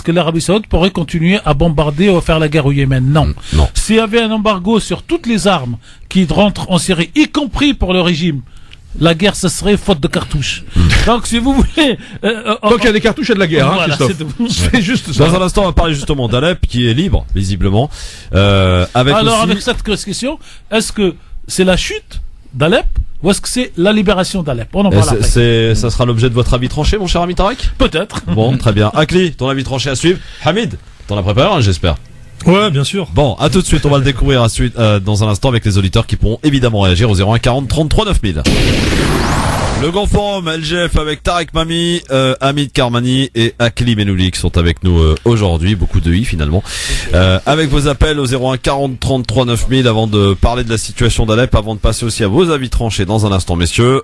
S2: que l'Arabie Saoudite pourrait continuer à bombarder ou à faire la guerre au Yémen? Non. S'il y avait un embargo sur toutes les armes qui rentrent en Syrie, y compris pour le régime, la guerre, ce serait faute de cartouches. Donc, si vous voulez...
S4: Donc, il y a des cartouches et de la guerre, voilà, Christophe. C'est juste ça.
S3: Dans un instant, on va parler justement d'Alep, qui est libre, visiblement.
S2: Avec cette question, est-ce que c'est la chute d'Alep ou est-ce que c'est la libération d'Alep? On en parle après.
S3: Ça sera l'objet de votre avis tranché, mon cher ami Tarek?
S2: Peut-être.
S3: Bon, très bien. Akli, ton avis tranché à suivre. Hamid, t'en as préparé un, j'espère.
S5: Ouais, bien sûr.
S3: Bon, à tout de suite, on va le découvrir dans un instant avec les auditeurs qui pourront évidemment réagir au 01 40 33 9000. Le grand forum LGF avec Tarek Mami, Hamid Karmani et Akli Menouli qui sont avec nous aujourd'hui, beaucoup de finalement. Avec vos appels au 01 40 33 9000 avant de parler de la situation d'Alep, avant de passer aussi à vos avis tranchés dans un instant, messieurs.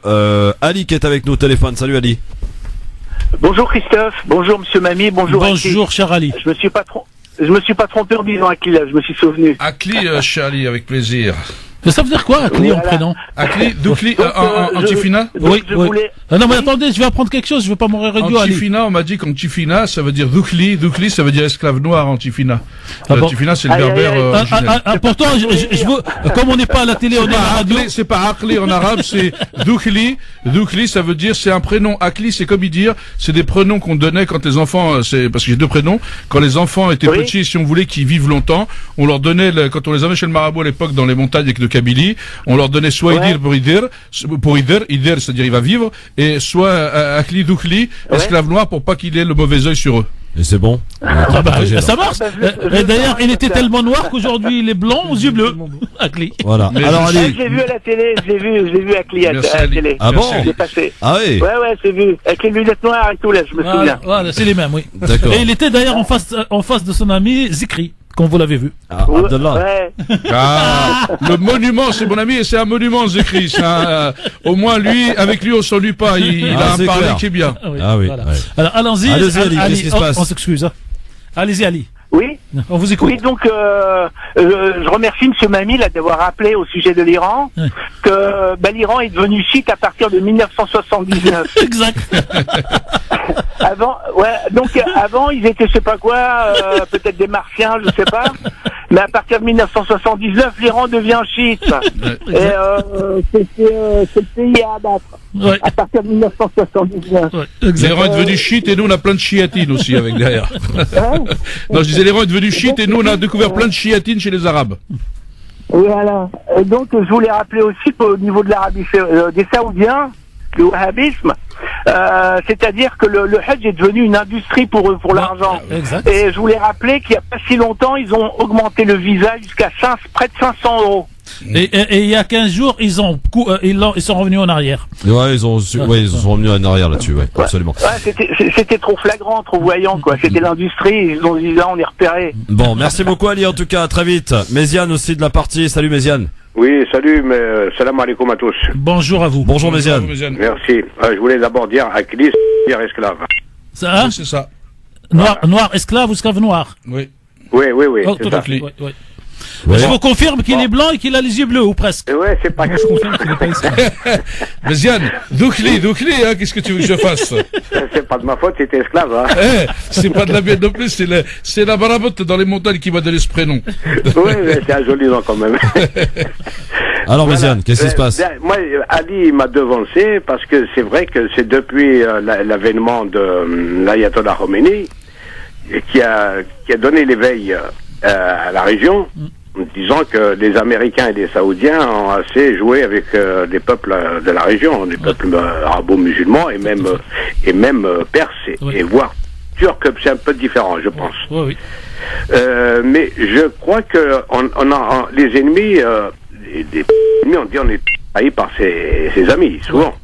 S3: Ali qui est avec nous au téléphone. Salut Ali.
S11: Bonjour Christophe, bonjour Monsieur Mami, bonjour
S2: Bonjour cher Ali.
S11: Je me suis pas trompé en disant Akli, là, je me suis souvenu.
S4: Akli, cher Ali, avec plaisir.
S2: Ça veut dire quoi, Akli, en prénom?
S4: Akli, Doukli, Antifina?
S2: Oui. Non, mais attendez, je vais apprendre quelque chose, je vais pas mourir idiot, Ali.
S4: Antifina, on m'a dit qu'Antifina, ça veut dire Doukli, ça veut dire esclave noir, Antifina. Antifina, c'est le berbère,
S2: pourtant, comme on n'est pas à la télé, on est à la radio.
S4: C'est pas Akli en arabe, c'est Doukli. Doukli, ça veut dire, c'est un prénom. Akli, c'est comme dire, c'est des prénoms qu'on donnait quand les enfants, parce que j'ai deux prénoms, quand les enfants étaient petits, si on voulait qu'ils vivent longtemps, on leur donnait, quand on les avait chez le marabout à l'époque, dans les montagnes avec de Kabylie, on leur donnait soit Idir pour Idir, c'est-à-dire il va vivre, et soit Akli Doukli, esclave noir, pour pas qu'il ait le mauvais œil sur eux.
S3: Et c'est bon.
S2: Ça marche. Et d'ailleurs, il était tellement noir qu'aujourd'hui il est blanc aux yeux bleus. Akli.
S3: Voilà. Alors Ali.
S11: Je l'ai vu à la télé, je l'ai vu Akli à la télé.
S3: Ah bon?
S11: Ah oui. Ouais, c'est vu. Avec les lunettes noires et tout là, je me souviens.
S2: Voilà, c'est les mêmes, oui.
S3: D'accord.
S2: Et il était d'ailleurs en face de son ami Zikri, comme vous l'avez vu.
S3: Ah, Abdallah.
S11: Ouais.
S4: Ah, le monument, c'est mon ami, et c'est un monument, Zikri. Au moins lui, avec lui, on s'ennuie pas. Il a un parler qui est bien.
S3: Ah oui.
S2: Voilà. Alors allons-y.
S3: Allez-y, Ali, qu'est-ce qui se passe?
S2: On s'excuse. Allez-y, Ali.
S11: Oui.
S2: On vous écoute.
S11: Oui, donc je remercie Monsieur Mami là d'avoir rappelé au sujet de l'Iran que l'Iran est devenu chiite à partir de 1979.
S2: Exact.
S11: Avant ils étaient je sais pas quoi, peut-être des martiens, je sais pas. Mais à partir de 1979, l'Iran devient chiite. Et c'est le pays à abattre.
S2: Ouais.
S11: À partir de 1979.
S4: L'Iran est devenu chiite et nous on a plein de chiatines aussi avec derrière. Non, je disais l'Iran est devenu chiite et nous on a découvert plein de chiatines chez les Arabes.
S11: Voilà. Et donc je voulais rappeler aussi qu'au niveau de l'Arabie, des Saoudiens, le wahhabisme, c'est-à-dire que le Hajj est devenu une industrie pour eux, pour l'argent.
S2: Exact.
S11: Et je voulais rappeler qu'il n'y a pas si longtemps, ils ont augmenté le visa jusqu'à près de 500 €.
S2: Et il y a 15 jours, ils sont revenus en arrière.
S3: Ouais, ils sont revenus en arrière là-dessus, ouais, absolument.
S11: Ouais, c'était trop flagrant, trop voyant, quoi. C'était l'industrie, ils ont dit là, on est repéré.
S3: Bon, merci beaucoup Ali, en tout cas, à très vite. Méziane aussi de la partie, salut Méziane.
S12: Oui, salut, salam alaikum à tous.
S2: Bonjour à vous.
S3: Bonjour Méziane.
S12: Merci. Je voulais d'abord dire Akli, c'est esclave.
S2: Ça,
S4: oui, c'est ça.
S2: Noir, esclave ou esclave noir?
S4: Oui.
S12: Oui,
S2: Oh,
S12: c'est ça.
S2: Ouais. Je vous confirme qu'il est blanc et qu'il a les yeux bleus, ou presque.
S12: Ouais, c'est pas.
S2: Je confirme qu'il est pas ici.
S4: Méziane, Doukli, hein, qu'est-ce que tu veux que je fasse?
S12: C'est pas de ma faute, c'était esclave, hein.
S4: C'est pas de la mienne non plus, c'est la barabotte dans les montagnes qui m'a donné ce prénom.
S12: Oui, mais c'est un joli nom quand même.
S3: Alors Méziane, qu'est-ce qui se passe?
S12: Moi, Ali m'a devancé parce que c'est vrai que c'est depuis l'avènement de l'ayatollah Khomeini qui a donné l'éveil à la région, disant que les Américains et les Saoudiens ont assez joué avec les peuples de la région, les peuples arabo-musulmans et même perses et voire turcs, c'est un peu différent, je pense.
S2: Oui.
S12: Mais je crois que les ennemis, on dit on est trahi par ses amis, souvent.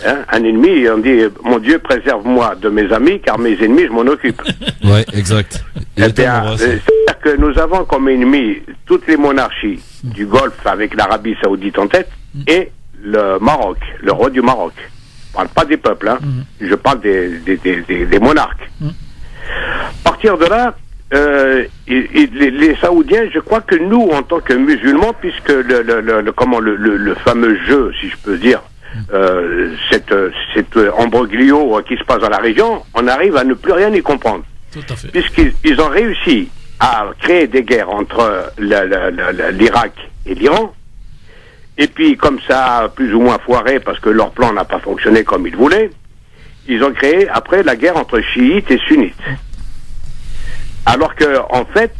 S12: Hein, un ennemi, on dit, mon Dieu, préserve-moi de mes amis, car mes ennemis, je m'en occupe.
S3: Ouais, exact.
S12: C'est-à-dire que nous avons comme ennemis toutes les monarchies du Golfe, avec l'Arabie Saoudite en tête, et le Maroc, le roi du Maroc. Je parle pas des peuples, hein. Je parle des monarques. À partir de là, les Saoudiens, je crois que nous, en tant que musulmans, puisque le fameux jeu, si je peux dire, cet embroglio qui se passe dans la région, on arrive à ne plus rien y comprendre.
S2: Tout à fait.
S12: Puisqu'ils ont réussi à créer des guerres entre l'Irak et l'Iran, et puis comme ça a plus ou moins foiré parce que leur plan n'a pas fonctionné comme ils voulaient, ils ont créé après la guerre entre chiites et sunnites. Alors que, en fait,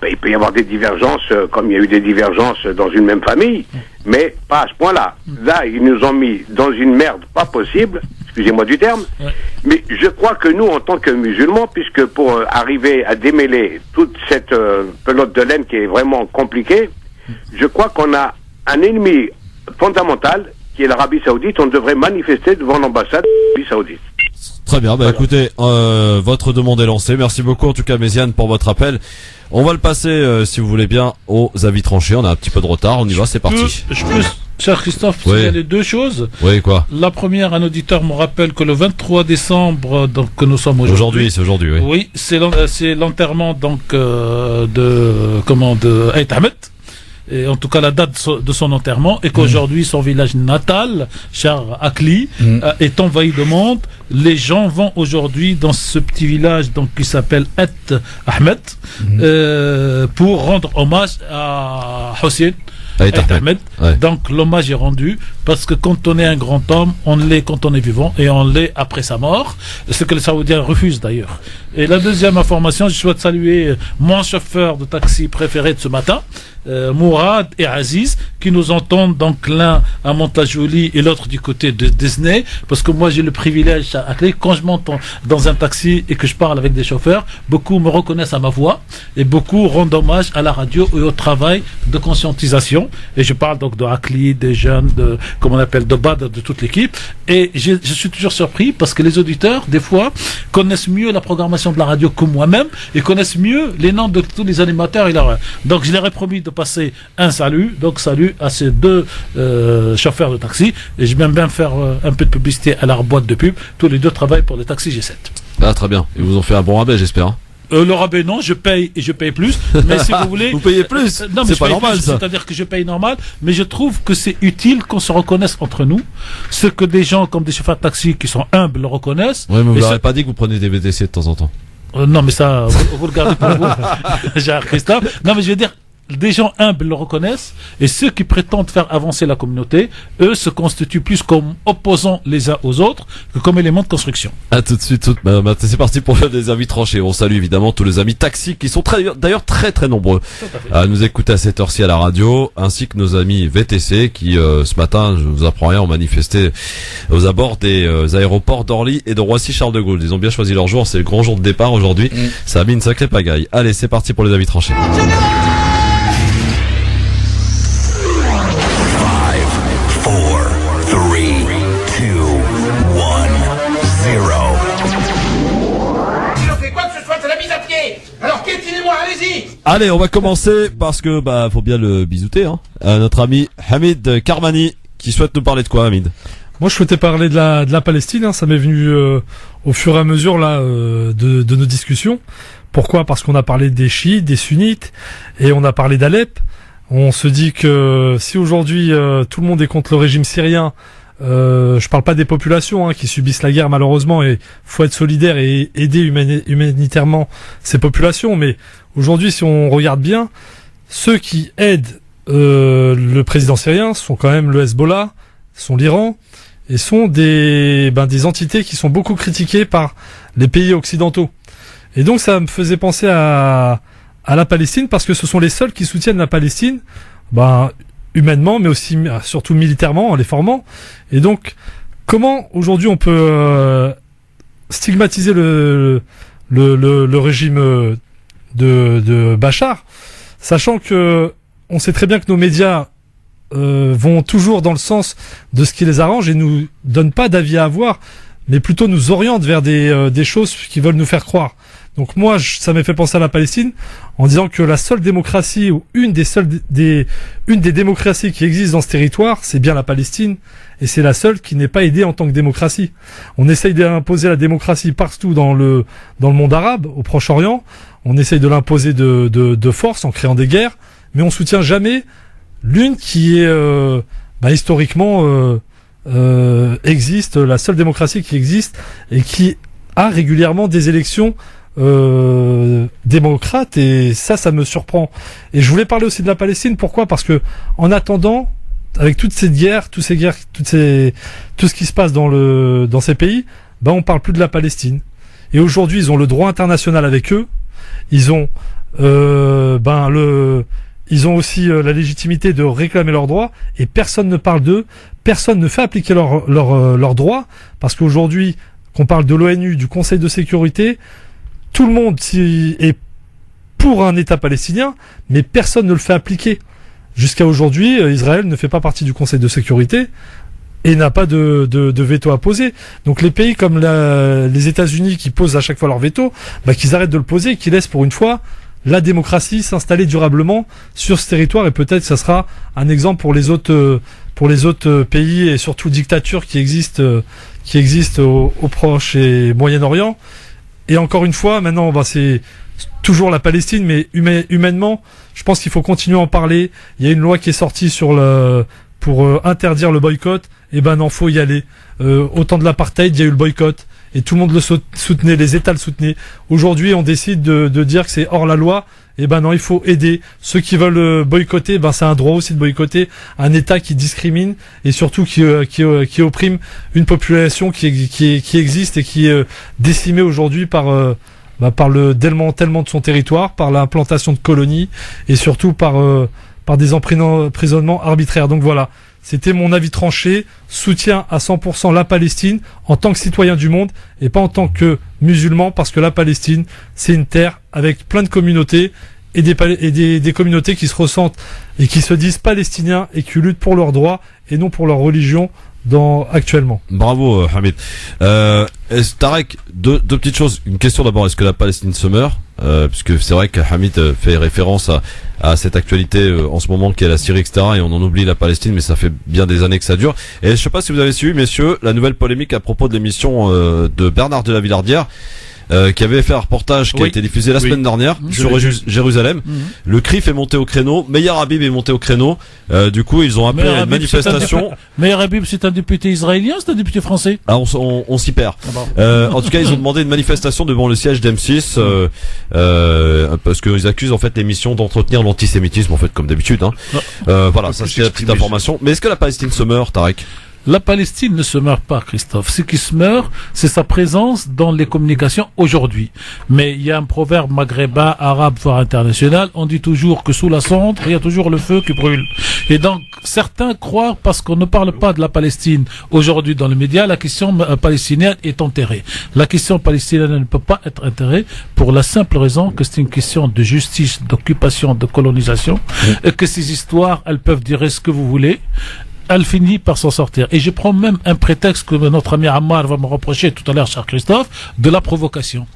S12: il peut y avoir des divergences, comme il y a eu des divergences dans une même famille, mais pas à ce point-là. Là, ils nous ont mis dans une merde pas possible, excusez-moi du terme, mais je crois que nous, en tant que musulmans, puisque pour arriver à démêler toute cette pelote de laine qui est vraiment compliquée, je crois qu'on a un ennemi fondamental, qui est l'Arabie Saoudite. On devrait manifester devant l'ambassade de l'Arabie Saoudite.
S3: Très bien, écoutez, votre demande est lancée. Merci beaucoup en tout cas, Méziane, pour votre appel. On va le passer, si vous voulez bien, aux avis tranchés. On a un petit peu de retard, on y va, c'est parti.
S2: Je peux, cher Christophe, signaler deux choses.
S3: Oui, quoi?
S2: La première, un auditeur me rappelle que le 23 décembre, donc que nous sommes
S3: aujourd'hui. C'est aujourd'hui, oui.
S2: Oui, c'est l'enterrement donc de Aït Ahmed. Et en tout cas la date de son enterrement, et qu'aujourd'hui son village natal, cher Akli, est envahi de monde. Les gens vont aujourd'hui dans ce petit village donc qui s'appelle Aït Ahmed pour rendre hommage à Hussein Ahmed.
S3: Ouais.
S2: Donc l'hommage est rendu, parce que quand on est un grand homme, on l'est quand on est vivant et on l'est après sa mort, ce que les Saoudiens refusent d'ailleurs. Et la deuxième information, je souhaite saluer mon chauffeur de taxi préféré de ce matin, Mourad et Aziz, qui nous entendent donc l'un à Mantes-la-Jolie et l'autre du côté de Disney, parce que moi j'ai le privilège à clé, quand je monte dans un taxi et que je parle avec des chauffeurs, beaucoup me reconnaissent à ma voix et beaucoup rendent hommage à la radio et au travail de conscientisation. Et je parle donc de Akli, des jeunes, de Bad, de toute l'équipe. Et je suis toujours surpris parce que les auditeurs, des fois, connaissent mieux la programmation de la radio que moi-même et connaissent mieux les noms de tous les animateurs. Donc je leur ai promis de passer un salut. Donc salut à ces deux chauffeurs de taxi. Et je vais bien faire un peu de publicité à leur boîte de pub. Tous les deux travaillent pour les taxis G7.
S3: Ah, très bien. Ils vous ont fait un bon rabais, j'espère. Hein.
S2: Le rabais, non, je paye et je paye plus. Mais si vous voulez.
S3: Vous payez plus?
S2: Non, mais
S3: c'est pas normal, ça.
S2: C'est-à-dire que je paye normal, mais je trouve que c'est utile qu'on se reconnaisse entre nous. Ce que des gens comme des chauffeurs de taxi qui sont humbles le reconnaissent.
S3: Oui, mais vous n'aurez pas dit que vous prenez des VTC de temps en temps.
S2: Non, mais ça, vous le gardez pour vous. Cher Christophe. Non, mais je veux dire, des gens humbles le reconnaissent, et ceux qui prétendent faire avancer la communauté, eux se constituent plus comme opposants les uns aux autres que comme éléments de construction.
S3: À tout de suite, c'est parti pour des avis tranchés. On salue évidemment tous les amis taxis qui sont d'ailleurs très très nombreux à nous écouter à cette heure-ci à la radio, ainsi que nos amis VTC qui ce matin, je vous apprends rien, ont manifesté aux abords des aéroports d'Orly et de Roissy-Charles de Gaulle. Ils ont bien choisi leur jour, c'est le grand jour de départ aujourd'hui. Ça a mis une sacrée pagaille. Allez, c'est parti pour les avis tranchés.
S13: 4, 3, 2, 1, 0. Alors piétinez-moi, allez-y.
S3: Allez, on va commencer parce que faut bien le bisouter, hein. Notre ami Hamid Karmani qui souhaite nous parler de quoi, Hamid?
S5: Moi, je souhaitais parler de la Palestine. Hein. Ça m'est venu au fur et à mesure là de nos discussions. Pourquoi? Parce qu'on a parlé des chiites, des sunnites, et on a parlé d'Alep. On se dit que si aujourd'hui tout le monde est contre le régime syrien, je parle pas des populations qui subissent la guerre malheureusement, et faut être solidaire et aider humanitairement ces populations. Mais aujourd'hui, si on regarde bien, ceux qui aident le président syrien sont quand même le Hezbollah, sont l'Iran, et sont des entités qui sont beaucoup critiquées par les pays occidentaux. Et donc ça me faisait penser à la Palestine, parce que ce sont les seuls qui soutiennent la Palestine, humainement, mais aussi surtout militairement, en les formant. Et donc, comment aujourd'hui on peut stigmatiser le régime de Bachar, sachant que on sait très bien que nos médias vont toujours dans le sens de ce qui les arrange et nous donnent pas d'avis à avoir, mais plutôt nous orientent vers des choses qui veulent nous faire croire. Donc moi, ça m'a fait penser à la Palestine en disant que la seule démocratie ou une des démocraties qui existent dans ce territoire, c'est bien la Palestine, et c'est la seule qui n'est pas aidée en tant que démocratie. On essaye d'imposer la démocratie partout dans le monde arabe, au Proche-Orient. On essaye de l'imposer de force en créant des guerres, mais on soutient jamais l'une qui est historiquement existe, la seule démocratie qui existe et qui a régulièrement des élections démocrates, et ça me surprend. Et je voulais parler aussi de la Palestine. Pourquoi ? Parce que en attendant, avec toutes ces guerres, tout ce qui se passe dans ces pays, on parle plus de la Palestine. Et aujourd'hui, ils ont le droit international avec eux. Ils ont ils ont aussi la légitimité de réclamer leurs droits, et personne ne parle d'eux, personne ne fait appliquer leurs droits, parce qu'aujourd'hui, qu'on parle de l'ONU, du Conseil de sécurité, tout le monde est pour un État palestinien, mais personne ne le fait appliquer. Jusqu'à aujourd'hui, Israël ne fait pas partie du Conseil de sécurité et n'a pas de veto à poser. Donc les pays comme les États-Unis qui posent à chaque fois leur veto, qu'ils arrêtent de le poser et qu'ils laissent pour une fois la démocratie s'installer durablement sur ce territoire, et peut-être que ça sera un exemple pour les autres pays et surtout dictatures qui existent au Proche et Moyen-Orient. Et encore une fois, maintenant, c'est toujours la Palestine, mais humainement, je pense qu'il faut continuer à en parler. Il y a une loi qui est sortie pour interdire le boycott. Et non, faut y aller. Au temps de l'apartheid, il y a eu le boycott. Et tout le monde le soutenait, les États le soutenaient. Aujourd'hui, on décide de dire que c'est hors la loi. Et non, il faut aider. Ceux qui veulent boycotter, c'est un droit aussi de boycotter un État qui discrimine et surtout qui opprime une population qui existe et qui est décimée aujourd'hui par le démantèlement de son territoire, par l'implantation de colonies et surtout par des emprisonnements arbitraires. Donc voilà. C'était mon avis tranché, soutien à 100% la Palestine en tant que citoyen du monde et pas en tant que musulman, parce que la Palestine, c'est une terre avec plein de communautés et des communautés qui se ressentent et qui se disent palestiniens et qui luttent pour leurs droits et non pour leur religion actuellement.
S3: Bravo Hamid. Tarek, deux petites choses. Une question d'abord, est-ce que la Palestine se meurt puisque c'est vrai que Hamid fait référence à cette actualité en ce moment qui est la Syrie, etc. Et on en oublie la Palestine, mais ça fait bien des années que ça dure. Et je sais pas si vous avez suivi, messieurs, la nouvelle polémique à propos de l'émission de Bernard de la Villardière, qui avait fait un reportage qui a été diffusé la semaine dernière sur Jérusalem. Le CRIF est monté au créneau, Meir Habib est monté au créneau. Du coup, ils ont appelé à une manifestation.
S2: Meir Habib, c'est un député israélien, c'est un député français.
S3: Ah, on s'y perd. En tout cas, ils ont demandé une manifestation devant le siège d'M6 parce qu'ils accusent en fait l'émission d'entretenir l'antisémitisme, en fait, comme d'habitude. Voilà, ça c'est la petite information. Mais est-ce que la Palestine se meurt, Tarek ?
S2: La Palestine ne se meurt pas, Christophe. Ce qui se meurt, c'est sa présence dans les communications aujourd'hui. Mais il y a un proverbe maghrébin, arabe, voire international. On dit toujours que sous la cendre, il y a toujours le feu qui brûle. Et donc, certains croient, parce qu'on ne parle pas de la Palestine aujourd'hui dans les médias, la question palestinienne est enterrée. La question palestinienne ne peut pas être enterrée pour la simple raison que c'est une question de justice, d'occupation, de colonisation, et que ces histoires, elles peuvent dire ce que vous voulez. Elle finit par s'en sortir. Et je prends même un prétexte que notre ami Ammar va me reprocher tout à l'heure, cher Christophe, de la provocation.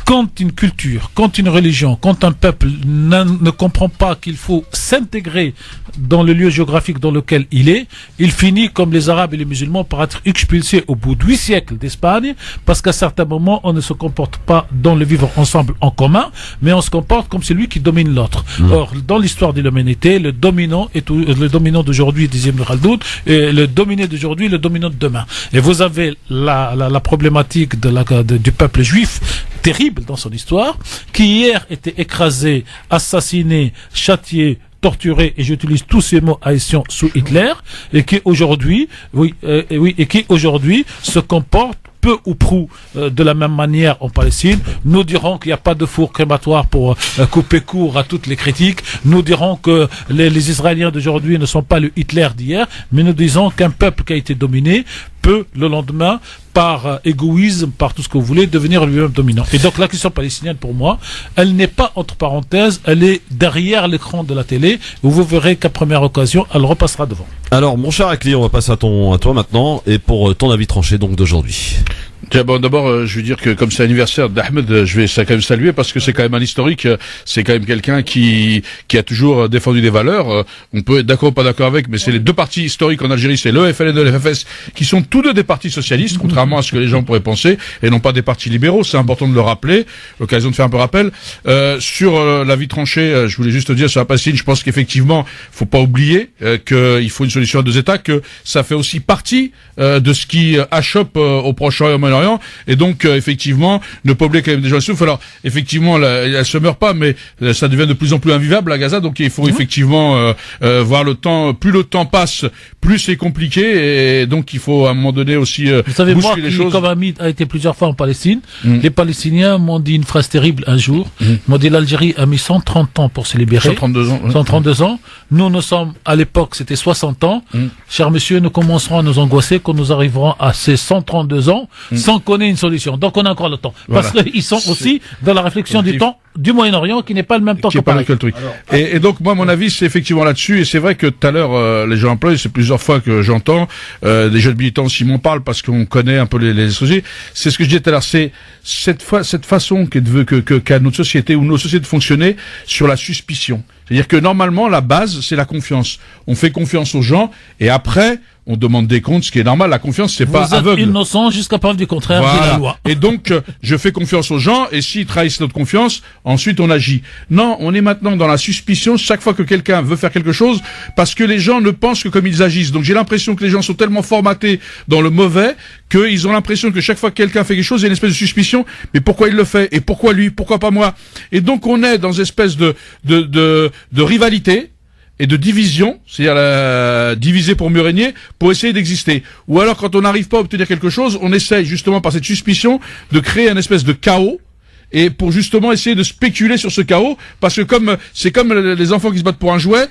S2: Quand une culture, quand une religion, quand un peuple ne comprend pas qu'il faut s'intégrer dans le lieu géographique dans lequel il finit, comme les Arabes et les musulmans, par être expulsé au bout de 8 siècles d'Espagne, parce qu'à certains moments, on ne se comporte pas dans le vivre ensemble en commun, mais on se comporte comme celui qui domine l'autre. Or, dans l'histoire de l'humanité, le dominant d'aujourd'hui, disait Ibn Khaldoun, et le dominé d'aujourd'hui, le dominant de demain. Et vous avez la problématique du peuple juif, terrible dans son histoire, qui hier était écrasé, assassiné, châtié, torturé, et j'utilise tous ces mots haïtiens sous Hitler, et qui aujourd'hui, se comporte peu ou prou de la même manière en Palestine. Nous dirons qu'il n'y a pas de four crématoire pour couper court à toutes les critiques. Nous dirons que les Israéliens d'aujourd'hui ne sont pas le Hitler d'hier, mais nous disons qu'un peuple qui a été dominé peut le lendemain, par égoïsme, par tout ce que vous voulez, devenir lui-même dominant. Et donc la question palestinienne, pour moi, elle n'est pas entre parenthèses, elle est derrière l'écran de la télé, où vous verrez qu'à première occasion, elle repassera devant.
S3: Alors, mon cher Akli, on va passer à toi maintenant, et pour ton avis tranché donc d'aujourd'hui.
S4: Tiens, bon, d'abord, je veux dire que comme c'est l'anniversaire d'Ahmed, je vais quand même saluer parce que c'est quand même un historique. C'est quand même quelqu'un qui a toujours défendu des valeurs. On peut être d'accord ou pas d'accord avec, mais c'est les deux partis historiques en Algérie, c'est le FLN et le FFS, qui sont tous deux des partis socialistes, contrairement à ce que les gens pourraient penser, et non pas des partis libéraux. C'est important de le rappeler. L'occasion de faire un peu rappel. Sur l'avis tranché, je voulais juste dire sur la Palestine, je pense qu'effectivement, faut pas oublier qu'il faut une solution à deux États, que ça fait aussi partie de ce qui achoppe au Proche-Orient, au Moyen-Orient, et donc effectivement ne pas oublier quand même des gens qui souffrent. Alors effectivement elle se meurt pas, mais ça devient de plus en plus invivable à Gaza, donc il faut effectivement voir le temps. Plus le temps passe, plus c'est compliqué, et donc il faut à un moment donné aussi
S2: vous savez, moi
S4: les
S2: qui
S4: choses.
S2: comme ami a été plusieurs fois en Palestine, les Palestiniens m'ont dit une phrase terrible un jour. M'ont dit l'Algérie a mis 130 ans pour se libérer.
S4: 132 ans.
S2: 132 ans. Nous sommes à l'époque c'était 60 ans. Cher monsieur, nous commencerons à nous angoisser quand nous arriverons à ces 132 ans sans qu'on ait une solution. Donc on a encore le temps. Parce qu'ils sont aussi dans la réflexion du temps du Moyen-Orient qui n'est pas le même temps que Paris.
S4: Et donc moi mon avis c'est effectivement là-dessus, et c'est vrai que tout à l'heure les gens emploient, c'est plusieurs fois que j'entends des jeunes militants aussi m'en parlent parce qu'on connaît un peu les sociétés. C'est ce que je disais tout à l'heure, c'est cette façon qu'a notre société ou nos sociétés de fonctionner sur la suspicion. C'est-à-dire que normalement la base c'est la confiance. On fait confiance aux gens et après on demande des comptes, ce qui est normal. La confiance, c'est pas aveugle.
S2: Vous êtes innocent jusqu'à preuve du contraire,
S4: voilà.
S2: dit la loi.
S4: Et donc, je fais confiance aux gens, et s'ils trahissent notre confiance, ensuite on agit. Non, on est maintenant dans la suspicion chaque fois que quelqu'un veut faire quelque chose, parce que les gens ne pensent que comme ils agissent. Donc j'ai l'impression que les gens sont tellement formatés dans le mauvais, qu'ils ont l'impression que chaque fois que quelqu'un fait quelque chose, il y a une espèce de suspicion. Mais pourquoi il le fait? Et pourquoi lui? Pourquoi pas moi? Et donc on est dans une espèce de rivalité et de division, c'est-à-dire diviser pour mieux régner, pour essayer d'exister. Ou alors, quand on n'arrive pas à obtenir quelque chose, on essaye justement par cette suspicion de créer un espèce de chaos, et pour justement essayer de spéculer sur ce chaos, parce que c'est comme les enfants qui se battent pour un jouet,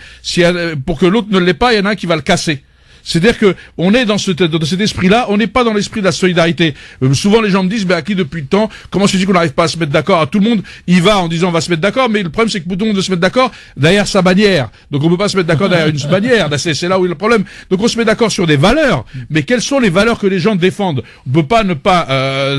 S4: pour que l'autre ne l'ait pas, il y en a un qui va le casser. C'est-à-dire que on est dans cet esprit-là, on n'est pas dans l'esprit de la solidarité. Souvent les gens me disent, Akli, depuis le temps, comment se fait-il qu'on n'arrive pas à se mettre d'accord? Tout le monde y va en disant on va se mettre d'accord, mais le problème c'est que tout le monde veut se mettre d'accord derrière sa bannière. Donc on peut pas se mettre d'accord derrière une bannière, c'est là où est le problème. Donc on se met d'accord sur des valeurs, mais quelles sont les valeurs que les gens défendent? On peut pas ne pas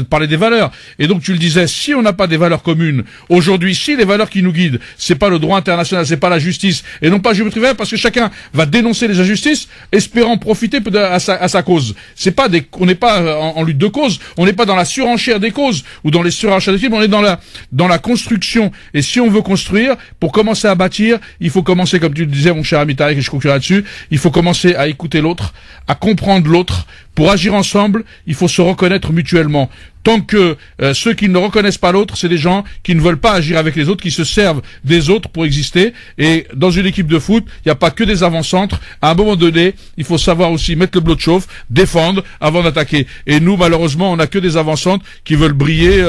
S4: parler des valeurs. Et donc tu le disais, si on n'a pas des valeurs communes, aujourd'hui, si les valeurs qui nous guident, c'est pas le droit international, c'est pas la justice, et non pas géométrie variable, parce que chacun va dénoncer les injustices, espérant profiter à sa cause. C'est pas on n'est pas en lutte de cause, on n'est pas dans la surenchère des causes ou dans les surenchères des crimes, on est dans la construction. Et si on veut construire, pour commencer à bâtir, il faut commencer, comme tu le disais mon cher ami Tarek, et je conclurai là-dessus, il faut commencer à écouter l'autre, à comprendre l'autre. Pour agir ensemble, il faut se reconnaître mutuellement. Tant que ceux qui ne reconnaissent pas l'autre, c'est des gens qui ne veulent pas agir avec les autres, qui se servent des autres pour exister. Et dans une équipe de foot, il n'y a pas que des avant-centres. À un moment donné, il faut savoir aussi mettre le bloc de chauffe, défendre avant d'attaquer. Et nous, malheureusement, on n'a que des avant-centres qui veulent briller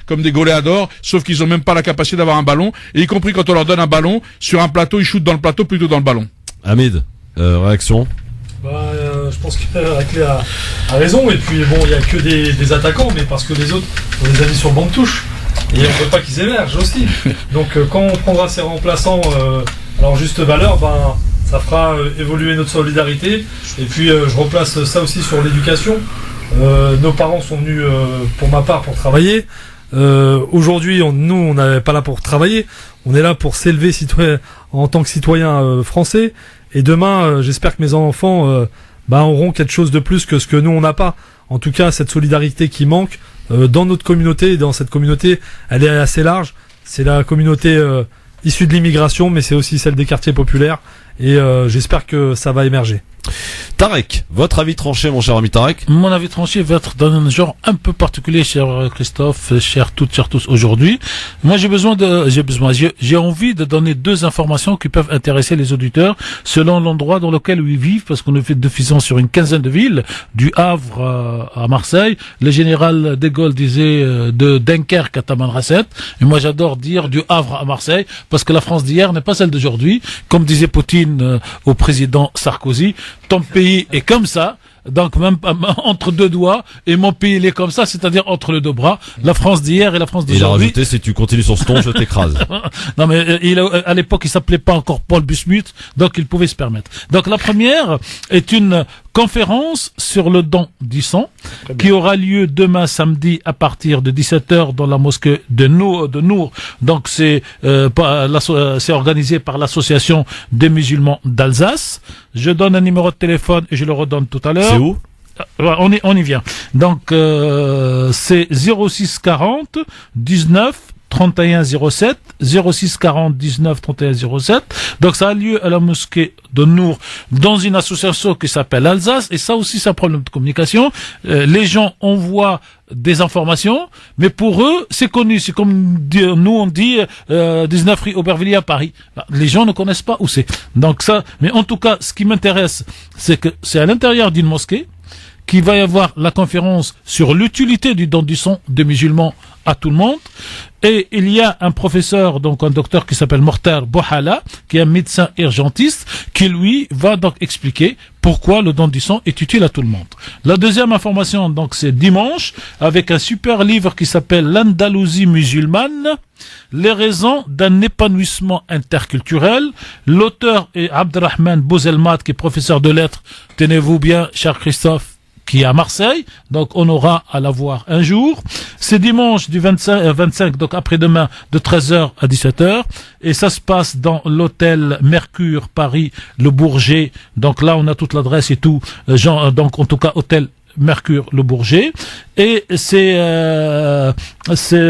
S4: comme des goléadors, sauf qu'ils n'ont même pas la capacité d'avoir un ballon. Et y compris quand on leur donne un ballon, sur un plateau, ils shootent dans le plateau plutôt que dans le ballon.
S3: Hamid, réaction?
S5: Je pense qu'Akli a raison, et puis bon, il n'y a que des attaquants, mais parce que les autres, on les a mis sur le banc de touche, et on ne veut pas qu'ils émergent aussi. Donc quand on prendra ces remplaçants à leur juste valeur, ça fera évoluer notre solidarité. Et puis je replace ça aussi sur l'éducation. Nos parents sont venus, pour ma part, pour travailler. Aujourd'hui, nous, on n'est pas là pour travailler, on est là pour s'élever en tant que citoyen français. Et demain, j'espère que mes enfants auront quelque chose de plus que ce que nous, on n'a pas. En tout cas, cette solidarité qui manque dans notre communauté. Et dans cette communauté, elle est assez large. C'est la communauté issue de l'immigration, mais c'est aussi celle des quartiers populaires. Et j'espère que ça va émerger.
S3: Tarek, votre avis tranché, mon cher ami Tarek?
S2: Mon avis tranché va être dans un genre un peu particulier, cher Christophe, cher tous aujourd'hui. Moi, j'ai envie de donner deux informations qui peuvent intéresser les auditeurs selon l'endroit dans lequel ils vivent, parce qu'on a fait diffusion sur une quinzaine de villes, du Havre à Marseille. Le général de Gaulle disait de Dunkerque à Tamanrasset. Et moi, j'adore dire du Havre à Marseille, parce que la France d'hier n'est pas celle d'aujourd'hui. Comme disait Poutine au président Sarkozy, ton pays est comme ça, donc même entre deux doigts, et mon pays il est comme ça, c'est-à-dire entre les deux bras, la France d'hier et la France d'aujourd'hui.
S3: Il a rajouté, si tu continues sur ce ton, je t'écrase.
S2: Non mais à l'époque il s'appelait pas encore Paul Busmuth, donc il pouvait se permettre. Donc la première est une conférence sur le don du sang qui aura lieu demain samedi à partir de 17h dans la mosquée de Nour. Donc c'est organisé par l'association des musulmans d'Alsace. Je donne un numéro de téléphone et je le redonne tout à l'heure.
S3: C'est où?
S2: On y vient. Donc c'est 06 40 19 31 07, 06 40 19 31 07. Donc ça a lieu à la mosquée de Nour dans une association qui s'appelle Alsace, et ça aussi c'est un problème de communication. Les gens envoient des informations, mais pour eux c'est connu, c'est comme nous on dit 19 rue Aubervilliers à Paris. Les gens ne connaissent pas où c'est. Donc ça, mais en tout cas ce qui m'intéresse c'est que c'est à l'intérieur d'une mosquée qu'il va y avoir la conférence sur l'utilité du don du sang des musulmans à tout le monde. Et il y a un professeur, donc un docteur qui s'appelle Mortar Bouhala, qui est un médecin urgentiste, qui lui va donc expliquer pourquoi le don du sang est utile à tout le monde. La deuxième information, donc, c'est dimanche, avec un super livre qui s'appelle L'Andalousie musulmane, les raisons d'un épanouissement interculturel. L'auteur est Abdelrahman Bouzelmat, qui est professeur de lettres. Tenez-vous bien, cher Christophe, qui est à Marseille, donc on aura à la voir un jour. C'est dimanche du 25, donc après-demain, de 13h à 17h, et ça se passe dans l'hôtel Mercure Paris, le Bourget. Donc là, on a toute l'adresse et tout, donc en tout cas, hôtel Mercure le Bourget. Et ce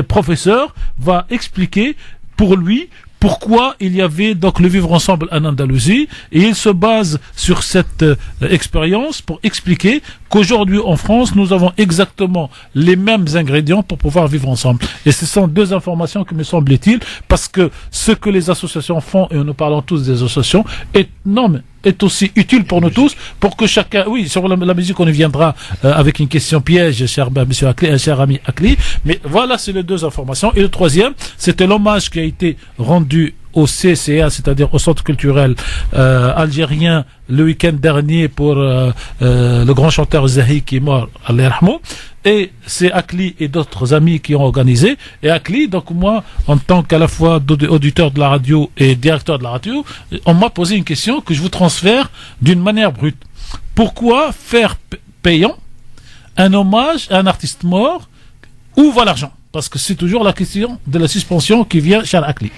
S2: professeur va expliquer pour lui pourquoi il y avait donc le vivre ensemble en Andalousie, et il se base sur cette expérience pour expliquer qu'aujourd'hui en France nous avons exactement les mêmes ingrédients pour pouvoir vivre ensemble. Et ce sont deux informations qui me semblent utiles, parce que ce que les associations font, et nous parlons tous des associations, est aussi utile pour nous tous, pour que chacun, oui, sur la musique on y viendra avec une question piège, cher monsieur Akli, cher ami Akli, mais voilà, c'est les deux informations. Et le troisième, c'était l'hommage qui a été rendu au CCA, c'est-à-dire au Centre culturel algérien, le week-end dernier pour le grand chanteur Zahi qui est mort, Allah yarhamou. Et c'est Akli et d'autres amis qui ont organisé. Et Akli, donc moi, en tant qu'à la fois auditeur de la radio et directeur de la radio, on m'a posé une question que je vous transfère d'une manière brute. Pourquoi faire payant un hommage à un artiste mort? Où va l'argent? Parce que c'est toujours la question de la suspension qui vient chez Akli.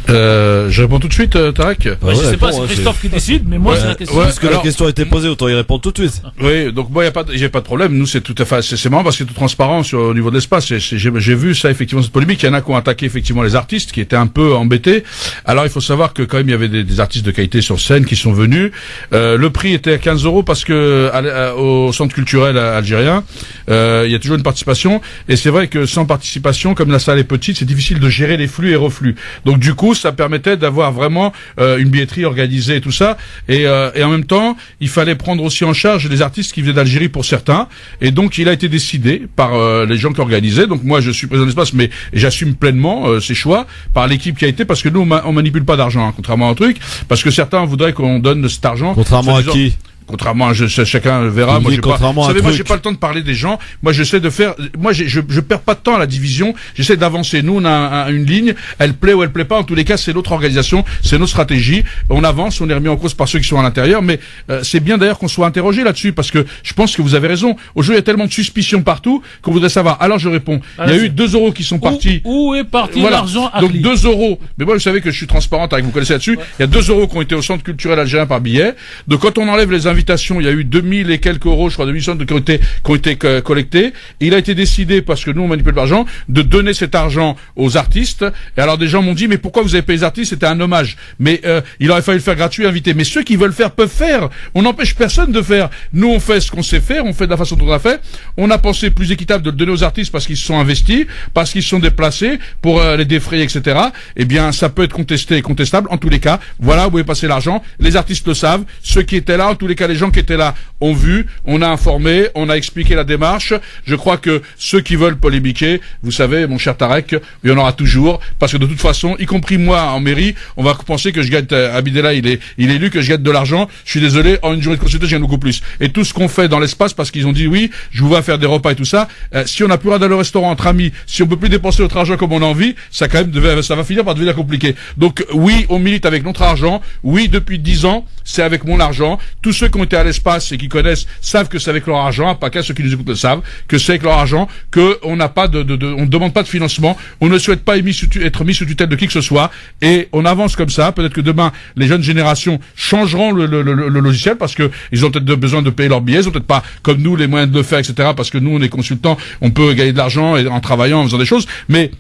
S4: Je réponds tout de suite, Tarek.
S2: Je sais pas si c'est Christophe qui décide, mais moi c'est la question.
S3: Parce que la question a été posée, autant y répondre tout de suite.
S4: Oui, donc moi j'ai pas de problème. Nous c'est tout à fait, c'est marrant parce que c'est tout transparent au niveau de l'espace. J'ai vu ça effectivement, cette polémique. Il y en a qui ont attaqué effectivement les artistes, qui étaient un peu embêtés. Alors il faut savoir que quand même il y avait des artistes de qualité sur scène qui sont venus. Le prix était à 15 € parce que au centre culturel algérien, il y a toujours une participation. Et c'est vrai que sans participation, comme la salle est petite, c'est difficile de gérer les flux et reflux. Donc du coup ça permettait d'avoir vraiment une billetterie organisée et tout ça, et en même temps il fallait prendre aussi en charge les artistes qui venaient d'Algérie pour certains, et donc il a été décidé par les gens qui organisaient. Donc moi je suis président de l'espace, mais j'assume pleinement ces choix par l'équipe qui a été, parce que nous on manipule pas d'argent, hein, contrairement à un truc, parce que certains voudraient qu'on donne cet argent.
S3: Contrairement à qui?
S4: Contrairement à chacun verra. Moi, j'ai pas le temps de parler des gens. Moi, j'essaie de faire. Moi, je perds pas de temps à la division. J'essaie d'avancer. Nous, on a une ligne. Elle plaît ou elle plaît pas. En tous les cas, c'est notre organisation, c'est notre stratégie. On avance. On est remis en cause par ceux qui sont à l'intérieur. Mais c'est bien d'ailleurs qu'on soit interrogé là-dessus, parce que je pense que vous avez raison. Aujourd'hui, il y a tellement de suspicions partout qu'on voudrait savoir. Alors, je réponds. Il y a eu 2 € qui sont partis.
S2: Où est parti l'argent?
S4: Donc 2 €. Mais moi, vous savez que je suis transparente avec vous, connaissez là-dessus. Il y a 2 € qui ont été au centre culturel algérien par billet. Donc quand on enlève les invitations, il y a eu 2000 et quelques €, je crois, 2100 qui ont été collectés. Et il a été décidé, parce que nous on manipule l'argent, de donner cet argent aux artistes. Et alors des gens m'ont dit, mais pourquoi vous avez payé les artistes? C'était un hommage. Mais il aurait fallu le faire gratuit, invité. Mais ceux qui veulent faire peuvent faire. On n'empêche personne de faire. Nous on fait ce qu'on sait faire, on fait de la façon dont on a fait. On a pensé plus équitable de le donner aux artistes parce qu'ils se sont investis, parce qu'ils se sont déplacés pour les défrayer, etc. Eh bien ça peut être contesté et contestable. En tous les cas, voilà où est passé l'argent. Les artistes le savent. Ceux qui étaient là, en tous les cas, cas, les gens qui étaient là ont vu, on a informé, on a expliqué la démarche. Je crois que ceux qui veulent polémiquer, vous savez, mon cher Tarek, il y en aura toujours, parce que de toute façon, y compris moi en mairie, on va penser que je gagne, Abidella, il est élu, que je gagne de l'argent. Je suis désolé, en une journée de consultation, je gagne beaucoup plus. Et tout ce qu'on fait dans l'espace, parce qu'ils ont dit oui, je vous vais faire des repas et tout ça, si on n'a plus rien d'aller au restaurant entre amis, si on peut plus dépenser notre argent comme on a envie, ça va finir par devenir compliqué. Donc oui, on milite avec notre argent. Oui, depuis 10 ans, c'est avec mon argent. Tous ceux qui ont été à l'espace et qui connaissent savent que c'est avec leur argent. Pas qu'à ceux qui nous écoutent le savent que c'est avec leur argent, que on n'a pas on ne demande pas de financement. On ne souhaite pas être mis sous tutelle de qui que ce soit. Et on avance comme ça. Peut-être que demain, les jeunes générations changeront le logiciel parce que ils ont peut-être besoin de payer leurs billets. Ils ont peut-être pas, comme nous, les moyens de le faire, etc. Parce que nous, on est consultants, on peut gagner de l'argent en travaillant, en faisant des choses. Mais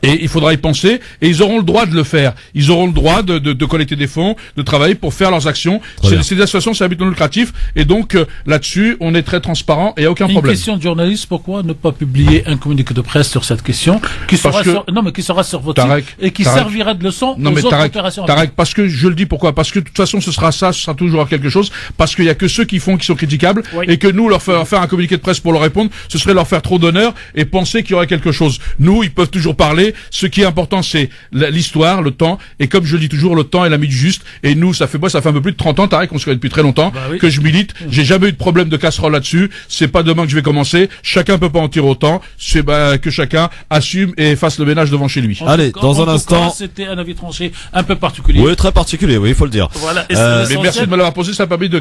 S4: et il faudra y penser, et ils auront le droit de le faire. Ils auront le droit de collecter des fonds, de travailler pour faire leurs actions. C'est des associations, c'est un but non lucratif, et donc là-dessus, on est très transparent et il n'y a aucun problème.
S2: Une question de journaliste, pourquoi ne pas publier un communiqué de presse sur cette question, qui sera sur votre
S4: Tarek,
S2: site, et qui servira de leçon aux autres opérations.
S4: Tarek, parce que je le dis pourquoi? Parce que de toute façon, ce sera toujours quelque chose, parce qu'il y a que ceux qui sont critiquables, et que nous, leur faire un communiqué de presse pour leur répondre, ce serait leur faire trop d'honneur et penser qu'il y aurait quelque chose. Nous, ils peuvent toujours parler. Ce qui est important, c'est l'histoire, le temps, et comme je le dis toujours, le temps est l'ami du juste, et nous, ça fait un peu plus de 30 ans, Tarek, on se connaît depuis très longtemps, que je milite, j'ai jamais eu de problème de casserole là-dessus, c'est pas demain que je vais commencer, chacun peut pas en tirer autant, c'est que chacun assume et fasse le ménage devant chez lui.
S3: Allez, dans un instant.
S2: C'était un avis tranché un peu particulier.
S3: Oui, très particulier, oui, il faut le dire.
S2: Voilà,
S4: mais merci de me l'avoir posé, ça a permis de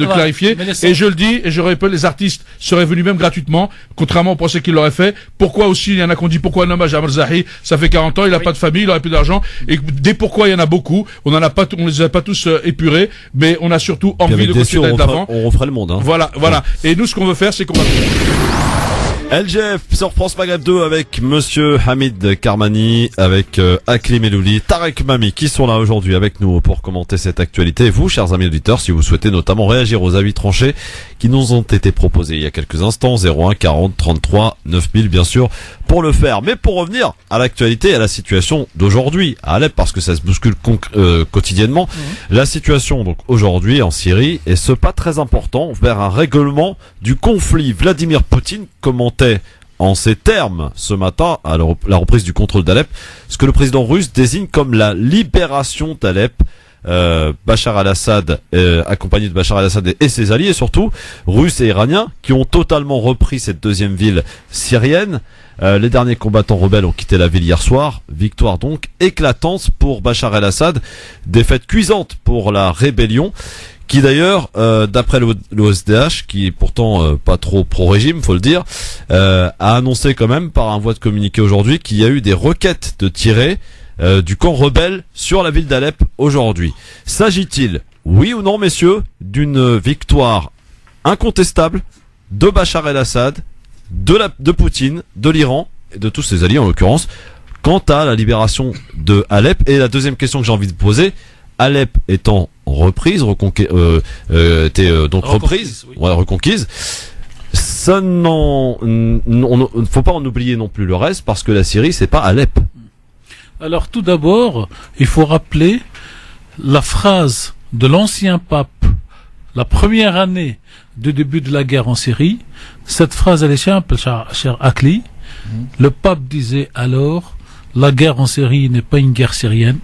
S4: clarifier, et je le dis, et je répète, les artistes seraient venus même gratuitement, contrairement au procès qu'ils l'auraient fait. Pourquoi aussi, il y en a qui ont dit pourquoi un hommage à Marzahi, ça fait 40 ans, il n'a pas de famille, il aurait plus d'argent. Et des pourquoi, il y en a beaucoup. On les a pas tous épurés, mais on a surtout envie de continuer d'aller de l'avant.
S3: On referait le monde, hein.
S4: Voilà. Et nous, ce qu'on veut faire, c'est qu'on va...
S3: LGF sur France Maghreb 2 avec monsieur Hamid Karmani, avec Akli Melouli, Tarek Mami qui sont là aujourd'hui avec nous pour commenter cette actualité. Et vous, chers amis auditeurs, si vous souhaitez notamment réagir aux avis tranchés qui nous ont été proposés il y a quelques instants, 01 40 33 9000 bien sûr, pour le faire. Mais pour revenir à l'actualité et à la situation d'aujourd'hui à Alep, parce que ça se bouscule quotidiennement, la situation donc aujourd'hui en Syrie est ce pas très important vers un règlement du conflit. Vladimir Poutine commentait en ces termes ce matin à la reprise du contrôle d'Alep ce que le président russe désigne comme la libération d'Alep. Bachar al-Assad, accompagné de Bachar al-Assad et ses alliés surtout, russes et iraniens, qui ont totalement repris cette deuxième ville syrienne. Les derniers combattants rebelles ont quitté la ville hier soir. Victoire donc éclatante pour Bachar al-Assad, défaite cuisante pour la rébellion, qui d'ailleurs, d'après l'OSDH, qui est pourtant pas trop pro-régime, faut le dire, a annoncé quand même par un voie de communiqué aujourd'hui qu'il y a eu des requêtes de tirer du camp rebelle sur la ville d'Alep aujourd'hui. S'agit-il, oui ou non messieurs, d'une victoire incontestable de Bachar el-Assad, de Poutine, de l'Iran et de tous ses alliés en l'occurrence, quant à la libération de Alep? Et la deuxième question que j'ai envie de poser, Alep étant reprise, reconquise, ça faut pas en oublier non plus le reste, parce que la Syrie c'est pas Alep.
S2: Alors tout d'abord, il faut rappeler la phrase de l'ancien pape, la première année du début de la guerre en Syrie. Cette phrase, elle est simple, cher Akli. Le pape disait alors, la guerre en Syrie n'est pas une guerre syrienne,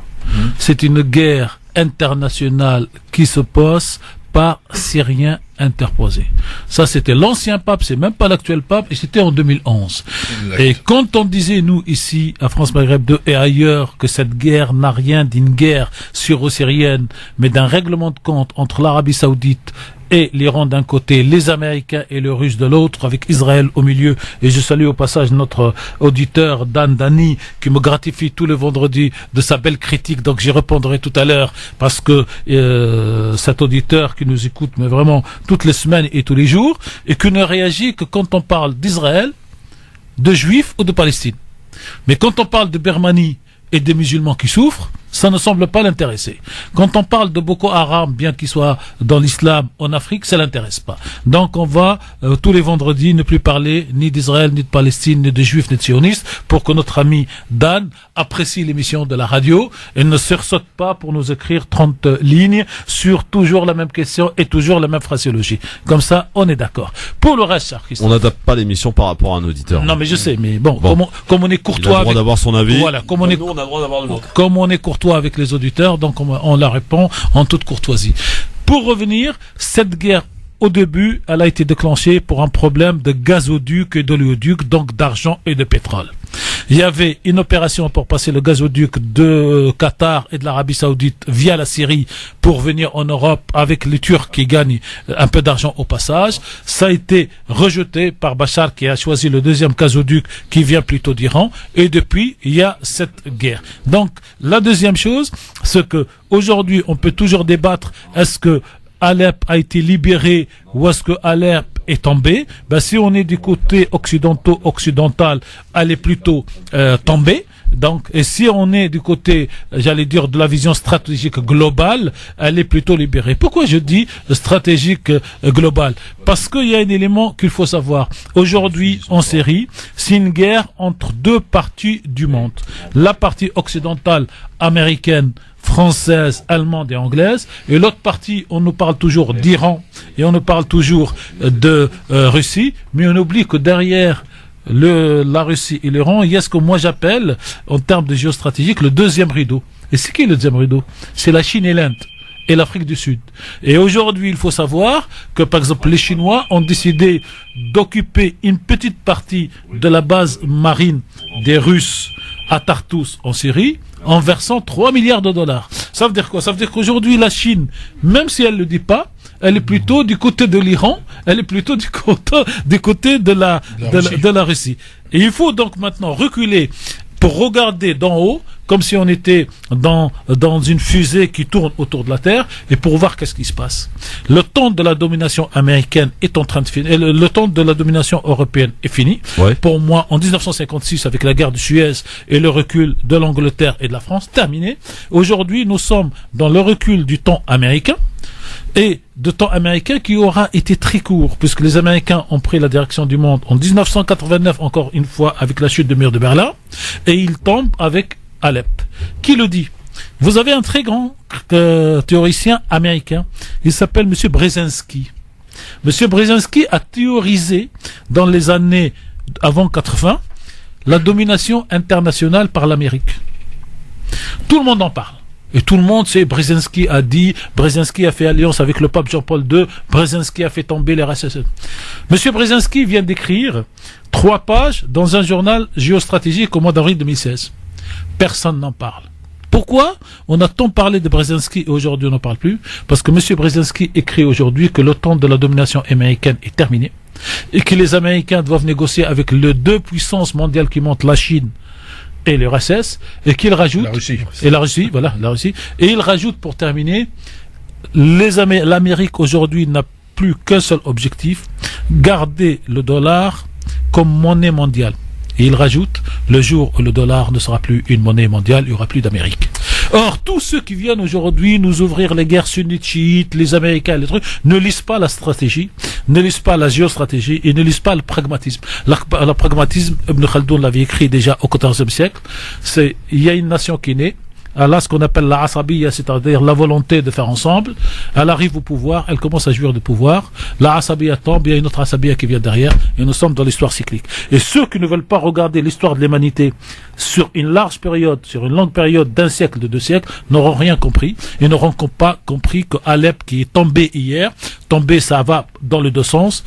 S2: c'est une guerre internationale qui se passe par Syriens interposés. Ça, c'était l'ancien pape, c'est même pas l'actuel pape, et c'était en 2011. Exact. Et quand on disait, nous, ici, à France Maghreb 2 et ailleurs, que cette guerre n'a rien d'une guerre syro-syrienne, mais d'un règlement de compte entre l'Arabie Saoudite et l'Iran d'un côté, les Américains et le Russe de l'autre, avec Israël au milieu. Et je salue au passage notre auditeur Dan Dani, qui me gratifie tous les vendredis de sa belle critique, donc j'y répondrai tout à l'heure, parce que cet auditeur qui nous écoute, mais vraiment toutes les semaines et tous les jours, et qui ne réagit que quand on parle d'Israël, de Juifs ou de Palestine. Mais quand on parle de Birmanie et des musulmans qui souffrent, ça ne semble pas l'intéresser. Quand on parle de Boko Haram, bien qu'il soit dans l'islam en Afrique, ça l'intéresse pas. Donc on va tous les vendredis ne plus parler ni d'Israël, ni de Palestine, ni de juifs, ni de sionistes, pour que notre ami Dan apprécie l'émission de la radio et ne sursaute pas pour nous écrire 30 lignes sur toujours la même question et toujours la même phraséologie. Comme ça, on est d'accord. Pour le reste,
S3: on n'adapte pas l'émission par rapport à un auditeur.
S2: Non, mais je sais, mais bon. Comme on est courtois,
S3: il a le droit d'avoir son avis.
S2: Voilà, comme on est,
S3: nous, on a le droit d'avoir le nôtre.
S2: Comme on est courtois avec les auditeurs, donc on la répond en toute courtoisie. Pour revenir, cette guerre, au début, elle a été déclenchée pour un problème de gazoduc et d'oléoduc, donc d'argent et de pétrole. Il y avait une opération pour passer le gazoduc de Qatar et de l'Arabie Saoudite via la Syrie pour venir en Europe avec les Turcs qui gagnent un peu d'argent au passage. Ça a été rejeté par Bachar qui a choisi le deuxième gazoduc qui vient plutôt d'Iran. Et depuis, il y a cette guerre. Donc, la deuxième chose, c'est que aujourd'hui, on peut toujours débattre, est-ce que Alep a été libéré ou est-ce que Alep est tombé? Si on est du côté occidental, elle est plutôt tombée. Donc, et si on est du côté, j'allais dire, de la vision stratégique globale, elle est plutôt libérée. Pourquoi je dis stratégique globale? Parce qu'il y a un élément qu'il faut savoir. Aujourd'hui, en Syrie, c'est une guerre entre deux parties du monde. La partie occidentale américaine, française, allemande et anglaise, et l'autre partie, on nous parle toujours d'Iran et on nous parle toujours de Russie, mais on oublie que derrière la Russie et l'Iran, il y a ce que moi j'appelle, en termes de géostratégique, le deuxième rideau. Et c'est qui le deuxième rideau? C'est la Chine et l'Inde et l'Afrique du Sud. Et aujourd'hui, il faut savoir que, par exemple, les Chinois ont décidé d'occuper une petite partie de la base marine des Russes à Tartous, en Syrie, en versant 3 milliards de dollars. Ça veut dire quoi? Ça veut dire qu'aujourd'hui, la Chine, même si elle ne le dit pas, elle est plutôt du côté de l'Iran, elle est plutôt du côté de la Russie. Et il faut donc maintenant reculer pour regarder d'en haut, comme si on était dans une fusée qui tourne autour de la Terre, et pour voir qu'est-ce qui se passe. Le temps de la domination américaine est en train de finir, le temps de la domination européenne est fini. Ouais. Pour moi, en 1956, avec la guerre de Suez et le recul de l'Angleterre et de la France, terminé. Aujourd'hui, nous sommes dans le recul du temps américain, et de temps américain qui aura été très court, puisque les Américains ont pris la direction du monde en 1989, encore une fois, avec la chute du mur de Berlin, et ils tombent avec Alep. Qui le dit? Vous avez un très grand théoricien américain, il s'appelle M. Brzezinski. M. Brzezinski a théorisé, dans les années avant 80, la domination internationale par l'Amérique. Tout le monde en parle. Et tout le monde sait, Brzezinski a dit, Brzezinski a fait alliance avec le pape Jean-Paul II, Brzezinski a fait tomber les RSS. Monsieur Brzezinski vient d'écrire 3 pages dans un journal géostratégique au mois d'avril 2016. Personne n'en parle. Pourquoi on a tant parlé de Brzezinski et aujourd'hui on n'en parle plus? Parce que monsieur Brzezinski écrit aujourd'hui que le temps de la domination américaine est terminé et que les Américains doivent négocier avec les 2 puissances mondiales qui montent, la Chine et l'URSS, et qu'il rajoute la Russie, et il rajoute pour terminer, l'Amérique aujourd'hui n'a plus qu'un seul objectif, garder le dollar comme monnaie mondiale. Et il rajoute, le jour où le dollar ne sera plus une monnaie mondiale, il n'y aura plus d'Amérique. Or, tous ceux qui viennent aujourd'hui nous ouvrir les guerres sunnites, chiites, les Américains, les trucs, ne lisent pas la stratégie, ne lisent pas la géostratégie et ne lisent pas le pragmatisme. Le pragmatisme, Ibn Khaldoun l'avait écrit déjà au XIVe siècle, il y a une nation qui est née, elle a ce qu'on appelle la asabiya, c'est-à-dire la volonté de faire ensemble. Elle arrive au pouvoir, elle commence à jouir de pouvoir. La asabiya tombe, il y a une autre asabiya qui vient derrière, et nous sommes dans l'histoire cyclique. Et ceux qui ne veulent pas regarder l'histoire de l'humanité sur une large période, sur une longue période d'un siècle, de 2 siècles, n'auront rien compris. Ils n'auront pas compris que Alep, qui est tombé hier, tombé, ça va dans les 2 sens.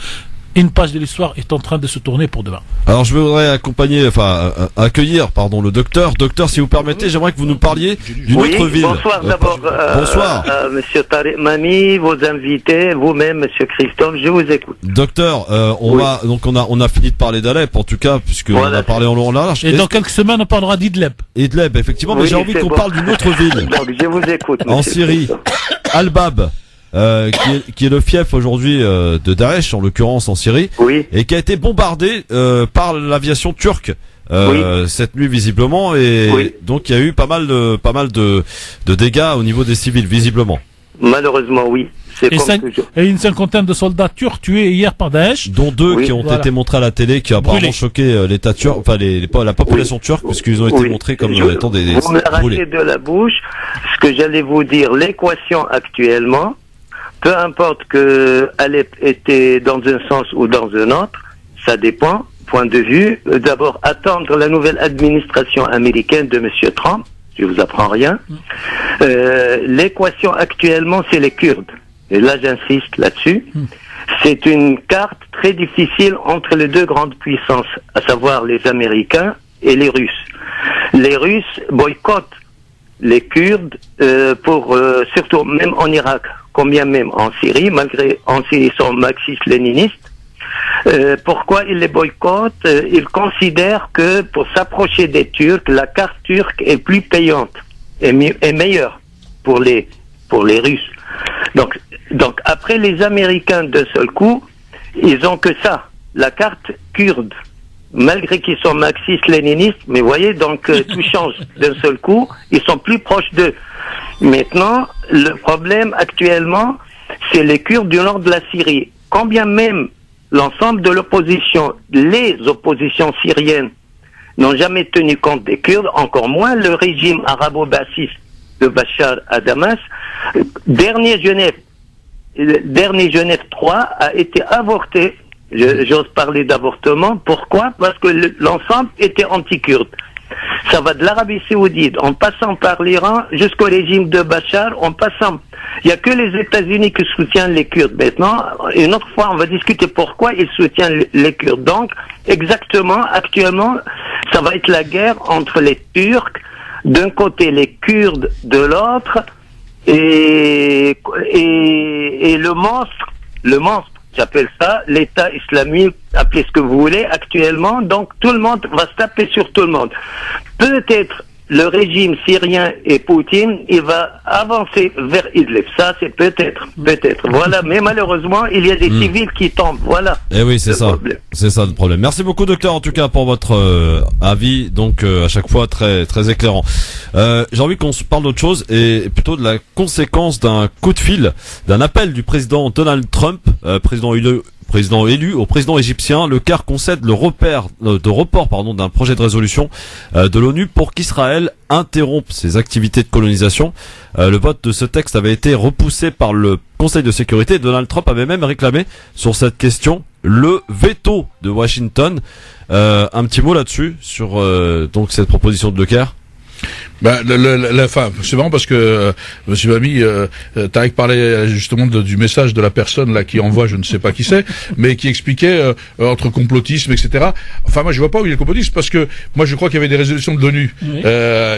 S2: Une page de l'histoire est en train de se tourner pour demain. Alors je voudrais accueillir le docteur. Docteur, si vous permettez, j'aimerais que vous nous parliez d'une autre ville.
S14: Bonsoir d'abord.
S3: Bonsoir.
S14: Monsieur Tariq Mani, vos invités, vous-même, monsieur Christophe, je vous écoute.
S3: Docteur, on a fini de parler d'Alep, en tout cas, puisque on a parlé en long, en large.
S2: Et dans quelques semaines, on parlera d'Idleb.
S3: Idleb, effectivement, mais j'ai envie qu'on parle d'une autre ville.
S14: Donc je vous écoute,
S3: en Syrie. Al-Bab. Qui est le fief aujourd'hui de Daesh, en l'occurrence en Syrie, et qui a été bombardé par l'aviation turque cette nuit visiblement, et donc il y a eu pas mal de dégâts au niveau des civils visiblement.
S14: Malheureusement, oui.
S2: Et une cinquantaine de soldats turcs tués hier par Daesh,
S3: dont 2 qui ont été montrés à la télé, qui a apparemment choqué l'État turc, enfin la population turque, puisqu'ils ont été montrés comme étant des
S14: vous me l'arrachez de la bouche. Ce que j'allais vous dire, l'équation actuellement, peu importe que Alep était dans un sens ou dans un autre, ça dépend. Point de vue. D'abord, attendre la nouvelle administration américaine de Monsieur Trump. Je vous apprends rien. L'équation actuellement, c'est les Kurdes. Et là, j'insiste là-dessus. C'est une carte très difficile entre les deux grandes puissances, à savoir les Américains et les Russes. Les Russes boycottent les Kurdes surtout même en Irak, combien même en Syrie, malgré en Syrie ils sont marxistes-léninistes. Pourquoi ils les boycottent? Ils considèrent que pour s'approcher des Turcs, la carte turque est plus payante et meilleure pour les Russes. Donc après les Américains d'un seul coup, ils ont que ça, la carte kurde, malgré qu'ils sont marxistes-léninistes, mais voyez, donc tout change d'un seul coup, ils sont plus proches d'eux. Maintenant, le problème actuellement, c'est les Kurdes du nord de la Syrie. Combien même l'ensemble de l'opposition, les oppositions syriennes n'ont jamais tenu compte des Kurdes, encore moins le régime arabo-bassiste de Bachar à Damas. Dernier Genève 3 a été avorté. J'ose parler d'avortement. Pourquoi? Parce que l'ensemble était anti-kurde. Ça va de l'Arabie Saoudite, en passant par l'Iran, jusqu'au régime de Bachar, il n'y a que les États-Unis qui soutiennent les Kurdes. Maintenant, une autre fois, on va discuter pourquoi ils soutiennent les Kurdes. Donc, exactement, actuellement, ça va être la guerre entre les Turcs, d'un côté les Kurdes de l'autre, et le monstre, j'appelle ça, l'État islamique, appelez ce que vous voulez, actuellement. Donc tout le monde va se taper sur tout le monde. Peut-être le régime syrien et Poutine, il va avancer vers Idlib. Ça, c'est peut-être. Voilà. Mais malheureusement, il y a des civils qui tombent. Voilà.
S3: Et oui, c'est ça. C'est ça le problème. Merci beaucoup, docteur, en tout cas, pour votre avis. Donc, à chaque fois, très, très éclairant. J'ai envie qu'on se parle d'autre chose et plutôt de la conséquence d'un coup de fil, d'un appel du président Donald Trump, président élu au président égyptien. Le Caire concède le report d'un projet de résolution de l'ONU pour qu'Israël interrompe ses activités de colonisation. Le vote de ce texte avait été repoussé par le Conseil de sécurité. Donald Trump avait même réclamé sur cette question le veto de Washington. Un petit mot là-dessus sur donc cette proposition de Le Caire.
S4: C'est marrant parce que Monsieur Bami, Tarek parlait justement du message de la personne là qui envoie, je ne sais pas qui c'est, mais qui expliquait entre complotisme, etc. Enfin, moi je vois pas où il y a le complotisme parce que moi je crois qu'il y avait des résolutions de l'ONU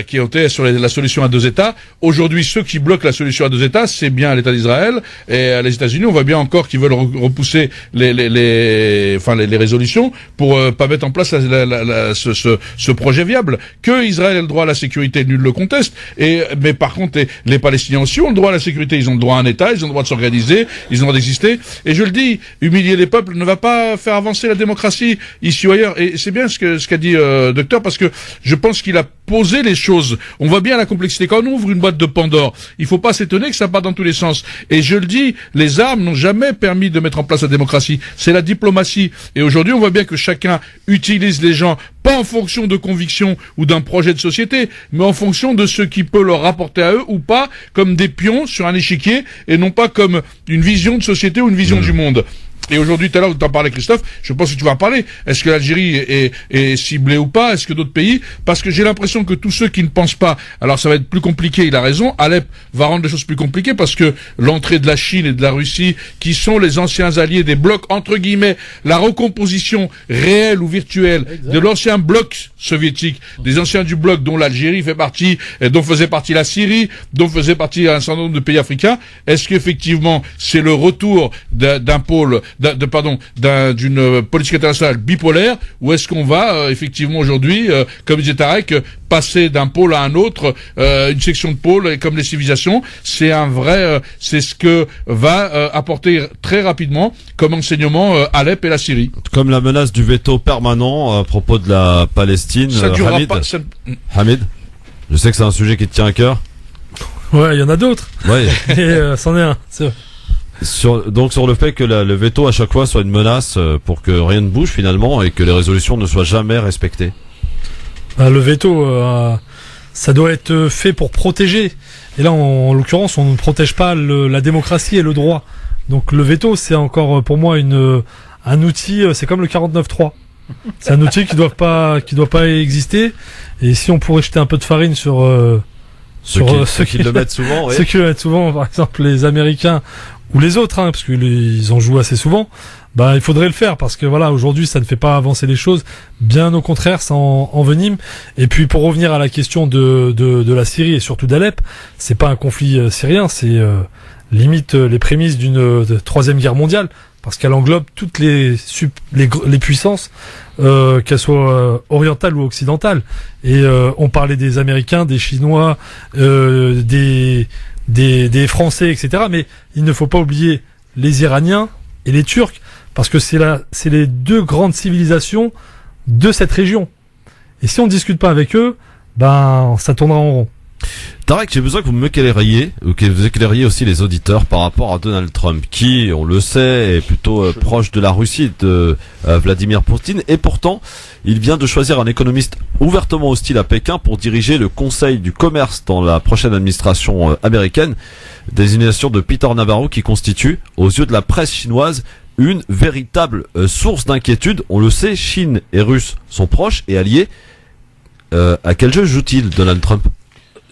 S4: qui ont été sur la solution à 2 États. Aujourd'hui, ceux qui bloquent la solution à 2 États, c'est bien l'État d'Israël et les États-Unis. On voit bien encore qu'ils veulent repousser les résolutions pour pas mettre en place ce projet viable. Que Israël ait le droit à la sécurité, nul le conteste. Mais par contre, les Palestiniens aussi ont le droit à la sécurité. Ils ont le droit à un État, ils ont le droit de s'organiser, ils ont le droit d'exister. Et je le dis, humilier les peuples ne va pas faire avancer la démocratie ici ou ailleurs. Et c'est bien ce qu'a dit docteur, parce que je pense qu'il a posé les choses. On voit bien la complexité. Quand on ouvre une boîte de Pandore, il faut pas s'étonner que ça parte dans tous les sens. Et je le dis, les armes n'ont jamais permis de mettre en place la démocratie. C'est la diplomatie. Et aujourd'hui, on voit bien que chacun utilise les gens pas en fonction de convictions ou d'un projet de société, mais en fonction de ce qui peut leur rapporter à eux ou pas, comme des pions sur un échiquier, et non pas comme une vision de société ou une vision du monde. Et aujourd'hui, tout à l'heure, tu en parlais, Christophe, je pense que tu vas en parler. Est-ce que l'Algérie est ciblée ou pas? Est-ce que d'autres pays? Parce que j'ai l'impression que tous ceux qui ne pensent pas, alors ça va être plus compliqué, il a raison, Alep va rendre les choses plus compliquées parce que l'entrée de la Chine et de la Russie, qui sont les anciens alliés des blocs, entre guillemets, la recomposition réelle ou virtuelle de l'ancien bloc soviétique, des anciens du bloc dont l'Algérie fait partie, et dont faisait partie la Syrie, dont faisait partie un certain nombre de pays africains, est-ce qu'effectivement c'est le retour d'un pôle d'une politique internationale bipolaire, ou est-ce qu'on va effectivement aujourd'hui, comme disait Tarek, passer d'un pôle à un autre, une section de pôle, et comme les civilisations, c'est c'est ce que va apporter très rapidement comme enseignement Alep et la Syrie.
S3: Comme la menace du veto permanent à propos de la Palestine.
S4: Ça durera
S3: Hamid,
S4: pas.
S3: Hamid, je sais que c'est un sujet qui te tient à cœur.
S5: Ouais, il y en a d'autres.
S3: Ouais.
S5: Et c'en est un. C'est vrai.
S3: Donc sur le fait que le veto à chaque fois soit une menace pour que rien ne bouge finalement et que les résolutions ne soient jamais respectées.
S5: Le veto, ça doit être fait pour protéger. Et là, en l'occurrence, on ne protège pas la démocratie et le droit. Donc le veto, c'est encore pour moi un outil. C'est comme le 49.3. C'est un outil qui doit pas exister. Et si on pourrait jeter un peu de farine sur
S3: ceux qui le mettent souvent, oui.
S5: Ceux qui le mettent souvent, par exemple les Américains ou les autres, parce qu'ils en jouent assez souvent. Il faudrait le faire parce que voilà, aujourd'hui, ça ne fait pas avancer les choses. Bien au contraire, ça envenime. Et puis, pour revenir à la question de la Syrie et surtout d'Alep, c'est pas un conflit syrien, c'est limite les prémices d'une troisième guerre mondiale parce qu'elle englobe toutes les puissances, qu'elles soient orientales ou occidentales. Et on parlait des Américains, des Chinois, des Français, etc. Mais il ne faut pas oublier les Iraniens et les Turcs, parce que c'est les deux grandes civilisations de cette région. Et si on discute pas avec eux, ça tournera en rond.
S3: Tarek, j'ai besoin que vous m'éclairiez, ou que vous éclairiez aussi les auditeurs par rapport à Donald Trump, qui, on le sait, est plutôt proche de la Russie, de Vladimir Poutine, et pourtant, il vient de choisir un économiste ouvertement hostile à Pékin pour diriger le Conseil du commerce dans la prochaine administration américaine, désignation de Peter Navarro qui constitue, aux yeux de la presse chinoise, une véritable source d'inquiétude. On le sait, Chine et Russes sont proches et alliés. À quel jeu joue-t-il Donald Trump ?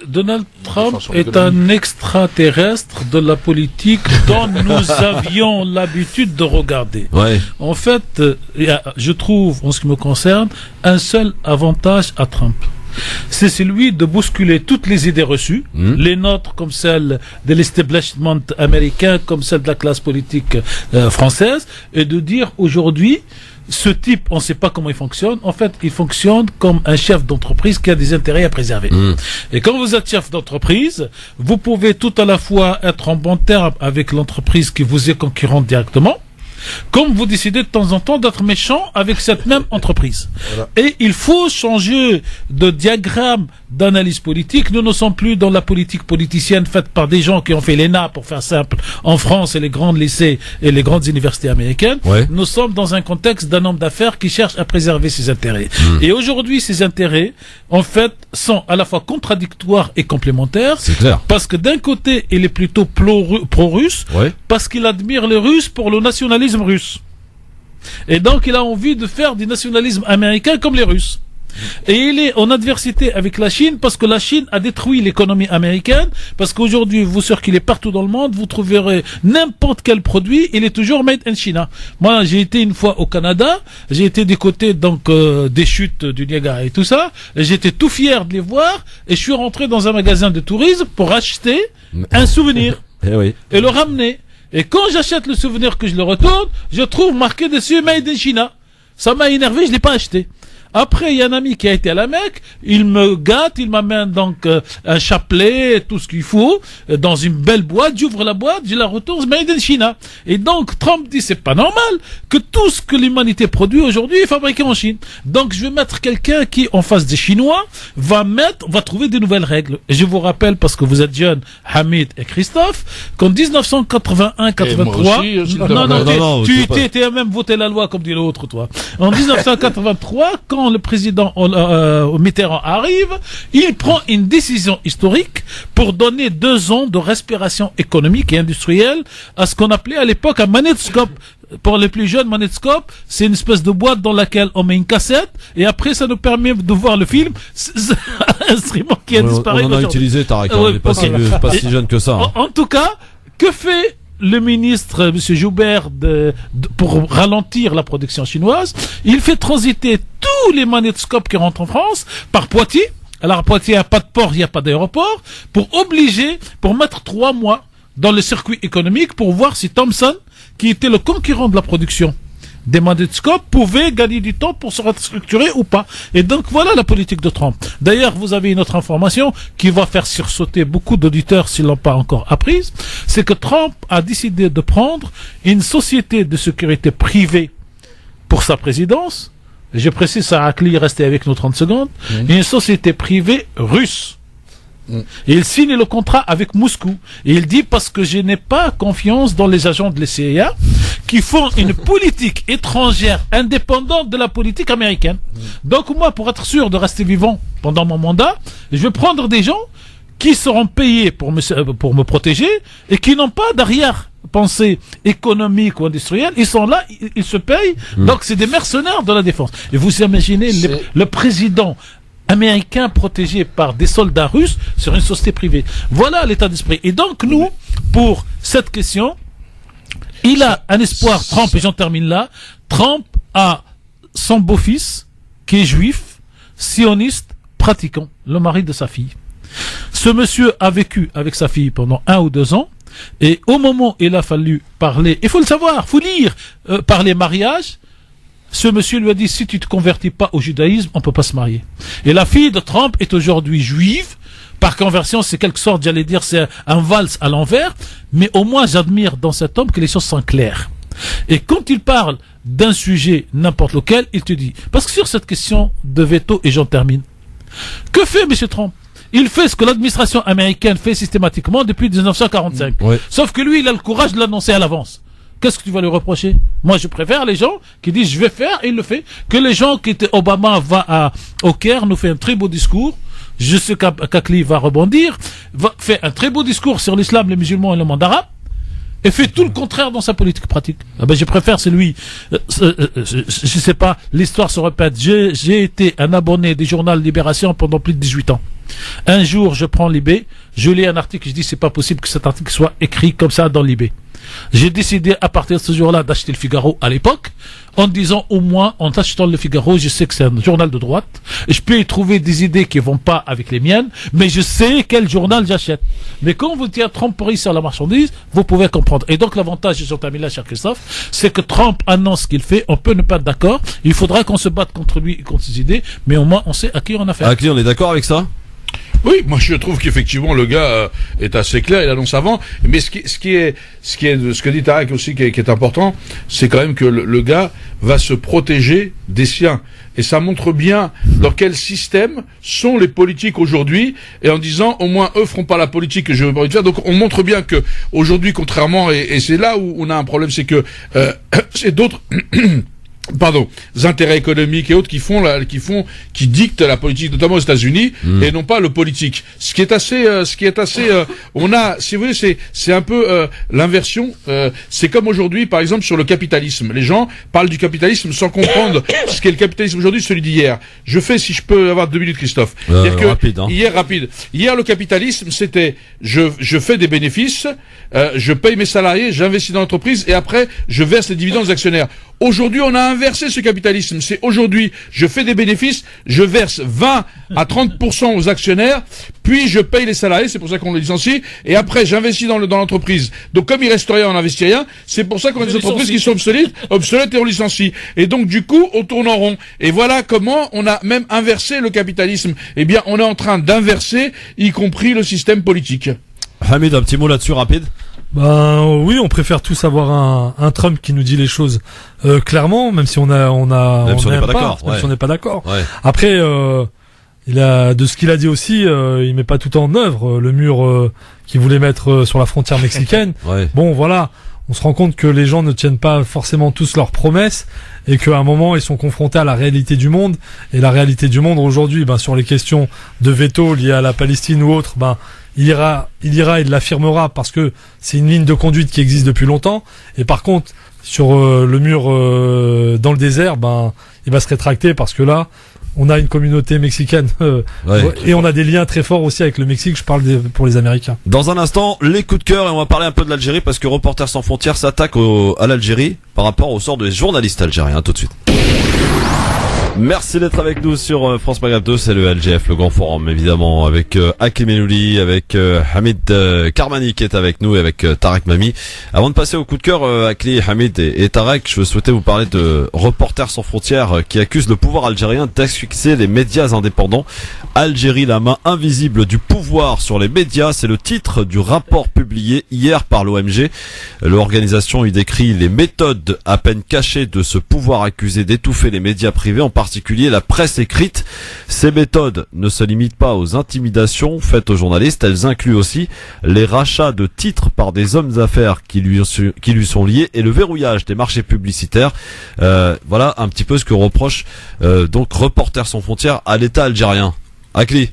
S2: Donald Trump est un extraterrestre de la politique dont nous avions l'habitude de regarder.
S3: Ouais.
S2: En fait, je trouve, en ce qui me concerne, un seul avantage à Trump. C'est celui de bousculer toutes les idées reçues, les nôtres comme celles de l'establishment américain, comme celles de la classe politique française, et de dire aujourd'hui, ce type, on ne sait pas comment il fonctionne. En fait, il fonctionne comme un chef d'entreprise qui a des intérêts à préserver. Et quand vous êtes chef d'entreprise, vous pouvez tout à la fois être en bon terme avec l'entreprise qui vous est concurrente directement, comme vous décidez de temps en temps d'être méchant avec cette même entreprise. Voilà. Et il faut changer de diagramme d'analyse politique. Nous ne sommes plus dans la politique politicienne faite par des gens qui ont fait l'ENA, pour faire simple, en France et les grands lycées et les grandes universités américaines. Ouais. Nous sommes dans un contexte d'un homme d'affaires qui cherche à préserver ses intérêts. Et aujourd'hui, ces intérêts, en fait, sont à la fois contradictoires et complémentaires.
S3: C'est clair.
S2: Parce que d'un côté, il est plutôt pro-russe, parce qu'il admire les Russes pour le nationalisme russe. Et donc, il a envie de faire du nationalisme américain comme les Russes. Et il est en adversité avec la Chine parce que la Chine a détruit l'économie américaine, parce qu'aujourd'hui vous circulez partout dans le monde, vous trouverez n'importe quel produit, il est toujours made in China. Moi j'ai été une fois au Canada, j'ai été du côté donc des chutes du Niagara et tout ça, et j'étais tout fier de les voir, et je suis rentré dans un magasin de tourisme pour acheter un souvenir et le ramener. Et quand j'achète le souvenir que je le retourne, je trouve marqué dessus made in China. Ça m'a énervé, je l'ai pas acheté. Après, il y a un ami qui a été à la Mecque, il me gâte, il m'amène donc un chapelet, tout ce qu'il faut, dans une belle boîte, j'ouvre la boîte, je la retourne, made in China. Et donc, Trump dit, c'est pas normal que tout ce que l'humanité produit aujourd'hui est fabriqué en Chine. Donc, je vais mettre quelqu'un qui, en face des Chinois, va trouver de nouvelles règles. Et je vous rappelle, parce que vous êtes jeunes, Hamid et Christophe, qu'en 1981-83, tu étais même voté la loi comme dit l'autre, toi. En 1983, quand le président Mitterrand arrive, il prend une décision historique pour donner 2 ans de respiration économique et industrielle à ce qu'on appelait à l'époque un magnétoscope. Pour les plus jeunes, magnétoscope, c'est une espèce de boîte dans laquelle on met une cassette et après ça nous permet de voir le film. C'est un instrument qui a disparu.
S3: On en a utilisé, Tarek, on n'est pas si jeune que ça. Hein.
S2: En tout cas, que fait le ministre, M. Joubert, pour ralentir la production chinoise? Il fait transiter tous les magnétoscopes qui rentrent en France par Poitiers. Alors, à Poitiers, il n'y a pas de port, il n'y a pas d'aéroport, pour mettre 3 mois dans le circuit économique pour voir si Thomson, qui était le concurrent de la production des magnétoscopes, pouvait gagner du temps pour se restructurer ou pas. Et donc voilà la politique de Trump. D'ailleurs, vous avez une autre information qui va faire sursauter beaucoup d'auditeurs s'ils l'ont pas encore apprise, c'est que Trump a décidé de prendre une société de sécurité privée pour sa présidence. Je précise, Sarah Kli, restez avec nous 30 secondes. Une société privée russe. Et il signe le contrat avec Moscou. Et il dit parce que je n'ai pas confiance dans les agents de la CIA qui font une politique étrangère indépendante de la politique américaine. Donc moi, pour être sûr de rester vivant pendant mon mandat, je vais prendre des gens qui seront payés pour me protéger et qui n'ont pas d'arrière-pensée économique ou industrielle. Ils sont là, ils se payent. Donc c'est des mercenaires de la défense. Et vous imaginez le président américain protégé par des soldats russes sur une société privée. Voilà l'état d'esprit. Et donc nous, pour cette question, il a un espoir, Trump, et j'en termine là. Trump a son beau-fils, qui est juif, sioniste, pratiquant, le mari de sa fille. Ce monsieur a vécu avec sa fille pendant 1 ou 2 ans, et au moment où il a fallu parler, il faut le savoir, faut lire, parler mariage, ce monsieur lui a dit, si tu te convertis pas au judaïsme, on peut pas se marier. Et la fille de Trump est aujourd'hui juive. Par conversion, c'est quelque sorte, j'allais dire, c'est un valse à l'envers. Mais au moins, j'admire dans cet homme que les choses sont claires. Et quand il parle d'un sujet, n'importe lequel, il te dit, parce que sur cette question de veto, et j'en termine, que fait monsieur Trump? Il fait ce que l'administration américaine fait systématiquement depuis 1945. Sauf que lui, il a le courage de l'annoncer à l'avance. Qu'est-ce que tu vas lui reprocher? Moi, je préfère les gens qui disent je vais faire et il le fait, que les gens qui étaient Obama va au Caire, nous fait un très beau discours. Je sais qu'Akli va rebondir, fait un très beau discours sur l'islam, les musulmans et le monde arabe, et fait tout le contraire dans sa politique pratique. Ah ben, je préfère celui, je sais pas, l'histoire se répète. J'ai été un abonné du journal Libération pendant plus de 18 ans. Un jour, je prends Libé, je lis un article, je dis c'est pas possible que cet article soit écrit comme ça dans Libé. J'ai décidé à partir de ce jour-là d'acheter le Figaro à l'époque, en disant au moins en achetant le Figaro, je sais que c'est un journal de droite, et je peux y trouver des idées qui vont pas avec les miennes, mais je sais quel journal j'achète. Mais quand vous dites tromperie sur la marchandise, vous pouvez comprendre. Et donc l'avantage, j'en termine là, cher Christophe, c'est que Trump annonce ce qu'il fait, on peut ne pas être d'accord, il faudra qu'on se batte contre lui et contre ses idées, mais au moins on sait à qui on a affaire.
S3: À qui on est d'accord avec ça?
S4: Oui, moi je trouve qu'effectivement le gars est assez clair, il annonce avant. Mais ce que dit Tarek aussi qui est important, c'est quand même que le gars va se protéger des siens. Et ça montre bien dans quel système sont les politiques aujourd'hui, et en disant au moins eux feront pas la politique que je veux pas faire. Donc on montre bien que aujourd'hui, contrairement, et c'est là où on a un problème, c'est que c'est d'autres intérêts économiques et autres qui dictent la politique, notamment aux États-Unis, et non pas le politique. Ce qui est assez, on a, si vous voulez, c'est un peu l'inversion. C'est comme aujourd'hui, par exemple, sur le capitalisme. Les gens parlent du capitalisme sans comprendre ce qu'est le capitalisme aujourd'hui, celui d'hier. Je fais, si je peux avoir 2 minutes, Christophe.
S3: Rapide, hein.
S4: Hier, le capitalisme, c'était, je fais des bénéfices, je paye mes salariés, j'investis dans l'entreprise, et après, je verse les dividendes aux actionnaires. Aujourd'hui, on a inversé ce capitalisme. C'est aujourd'hui, je fais des bénéfices, je verse 20 à 30% aux actionnaires, puis je paye les salariés, c'est pour ça qu'on les licencie, et après j'investis dans l'entreprise. Donc comme il reste rien, on n'investit rien, c'est pour ça qu'on a des entreprises qui sont obsolètes et on licencie. Et donc du coup, on tourne en rond. Et voilà comment on a même inversé le capitalisme. Eh bien, on est en train d'inverser, y compris le système politique.
S3: Hamid, un petit mot là-dessus rapide?
S5: Ben oui, on préfère tous avoir un Trump qui nous dit les choses clairement, même si on n'est pas d'accord.
S3: Ouais.
S5: Après, de ce qu'il a dit aussi, il met pas tout en œuvre. Le mur qu'il voulait mettre sur la frontière mexicaine.
S3: Ouais.
S5: Bon, voilà. On se rend compte que les gens ne tiennent pas forcément tous leurs promesses et qu'à un moment ils sont confrontés à la réalité du monde. Et la réalité du monde aujourd'hui, sur les questions de veto liées à la Palestine ou autre, il ira, il l'affirmera parce que c'est une ligne de conduite qui existe depuis longtemps. Et par contre, sur le mur dans le désert, il va se rétracter parce que là, on a une communauté mexicaine et on a des liens très forts aussi avec le Mexique. Je parle pour les Américains.
S3: Dans un instant, les coups de cœur, et on va parler un peu de l'Algérie parce que Reporters sans frontières s'attaque à l'Algérie par rapport au sort des journalistes algériens. Tout de suite. Merci d'être avec nous sur France Maghreb 2, c'est le LGF, le grand forum évidemment, avec Hakim Enouli, avec Hamid Karmani qui est avec nous et avec Tarek Mami. Avant de passer au coup de cœur, Akli, Hamid et Tarek, je souhaitais vous parler de Reporters sans frontières qui accuse le pouvoir algérien d'asphyxier les médias indépendants. Algérie, la main invisible du pouvoir sur les médias, c'est le titre du rapport publié hier par l'OMG. L'organisation y décrit les méthodes à peine cachées de ce pouvoir accusé d'étouffer les médias privés, en particulier la presse écrite. Ces méthodes ne se limitent pas aux intimidations faites aux journalistes, elles incluent aussi les rachats de titres par des hommes d'affaires qui lui sont liés et le verrouillage des marchés publicitaires. Voilà un petit peu ce que reproche donc Reporters sans frontières à l'État algérien. Akli.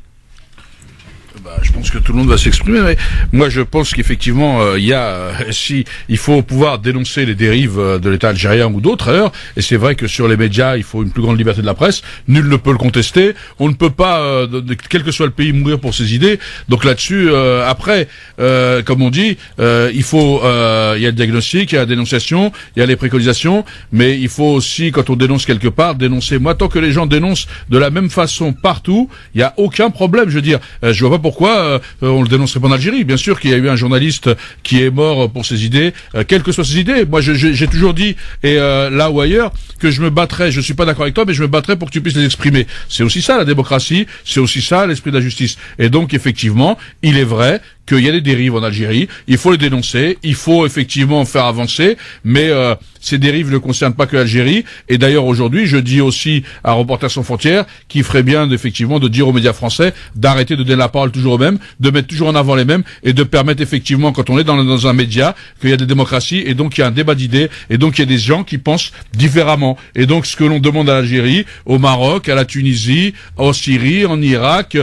S4: Je pense que tout le monde va s'exprimer, mais moi je pense qu'effectivement il faut pouvoir dénoncer les dérives de l'État algérien ou d'autres ailleurs, et c'est vrai que sur les médias il faut une plus grande liberté de la presse, nul ne peut le contester, on ne peut pas, quel que soit le pays, mourir pour ses idées, donc là-dessus après, comme on dit, il y a le diagnostic, il y a la dénonciation, il y a les préconisations, mais il faut aussi, quand on dénonce quelque part, dénoncer. Moi, tant que les gens dénoncent de la même façon partout, il n'y a aucun problème, je veux dire, je vois pas pourquoi on le dénoncerait pas en Algérie. Bien sûr qu'il y a eu un journaliste qui est mort pour ses idées, quelles que soient ses idées. Moi, j'ai toujours dit, et là ou ailleurs, que je me battrais, je suis pas d'accord avec toi, mais je me battrais pour que tu puisses les exprimer. C'est aussi ça la démocratie, c'est aussi ça l'esprit de la justice. Et donc, effectivement, il est vrai qu'il y a des dérives en Algérie, il faut les dénoncer, il faut effectivement faire avancer, mais ces dérives ne concernent pas que l'Algérie, et d'ailleurs aujourd'hui, je dis aussi à Reporters sans frontières qu'il ferait bien effectivement de dire aux médias français d'arrêter de donner la parole toujours aux mêmes, de mettre toujours en avant les mêmes, et de permettre effectivement, quand on est dans un média, qu'il y a des démocraties, et donc il y a un débat d'idées, et donc il y a des gens qui pensent différemment. Et donc ce que l'on demande à l'Algérie, au Maroc, à la Tunisie, en Syrie, en Irak,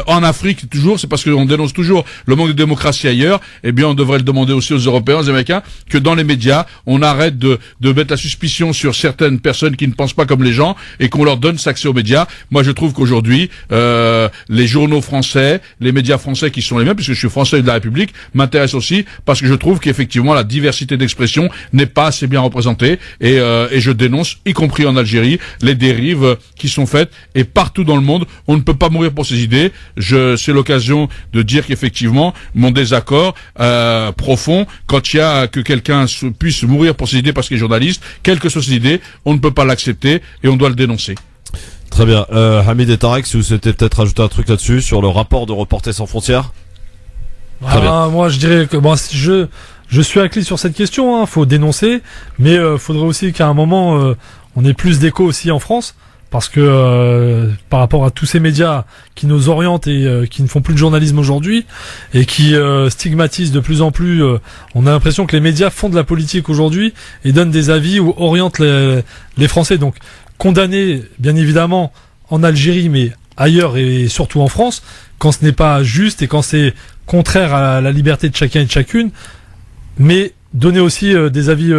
S4: en Afrique toujours, c'est parce qu'on dénonce toujours le manque de démocratie ailleurs, eh bien on devrait le demander aussi aux Européens, aux Américains, que dans les médias, on arrête de mettre la suspicion sur certaines personnes qui ne pensent pas comme les gens et qu'on leur donne cet accès aux médias. Moi je trouve qu'aujourd'hui, les journaux français, les médias français qui sont les mêmes, puisque je suis français de la République, m'intéressent aussi parce que je trouve qu'effectivement la diversité d'expression n'est pas assez bien représentée, et je dénonce, y compris en Algérie, les dérives qui sont faites, et partout dans le monde, on ne peut pas mourir pour ses idées. C'est l'occasion de dire qu'effectivement, mon désaccord profond, quand il y a que quelqu'un puisse mourir pour ses idées parce qu'il est journaliste, quelles que soient ses idées, on ne peut pas l'accepter et on doit le dénoncer.
S3: Très bien. Hamid et Tarek, si vous souhaitez peut-être rajouter un truc là-dessus, sur le rapport de Reporters sans frontières. Très bien.
S5: Moi je dirais que je suis Akli sur cette question, faut dénoncer, mais faudrait aussi qu'à un moment on ait plus d'écho aussi en France. Parce que par rapport à tous ces médias qui nous orientent et qui ne font plus de journalisme aujourd'hui et qui stigmatisent de plus en plus, on a l'impression que les médias font de la politique aujourd'hui et donnent des avis ou orientent les Français. Donc condamner bien évidemment en Algérie, mais ailleurs et surtout en France, quand ce n'est pas juste et quand c'est contraire à la liberté de chacun et de chacune, mais donner aussi des avis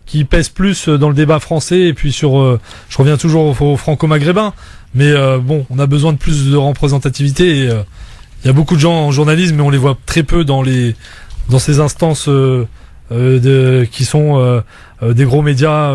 S5: qui pèsent plus dans le débat français, et puis sur je reviens toujours aux franco-maghrébins, mais bon, on a besoin de plus de représentativité, et il y a beaucoup de gens en journalisme, mais on les voit très peu dans ces instances qui sont des gros médias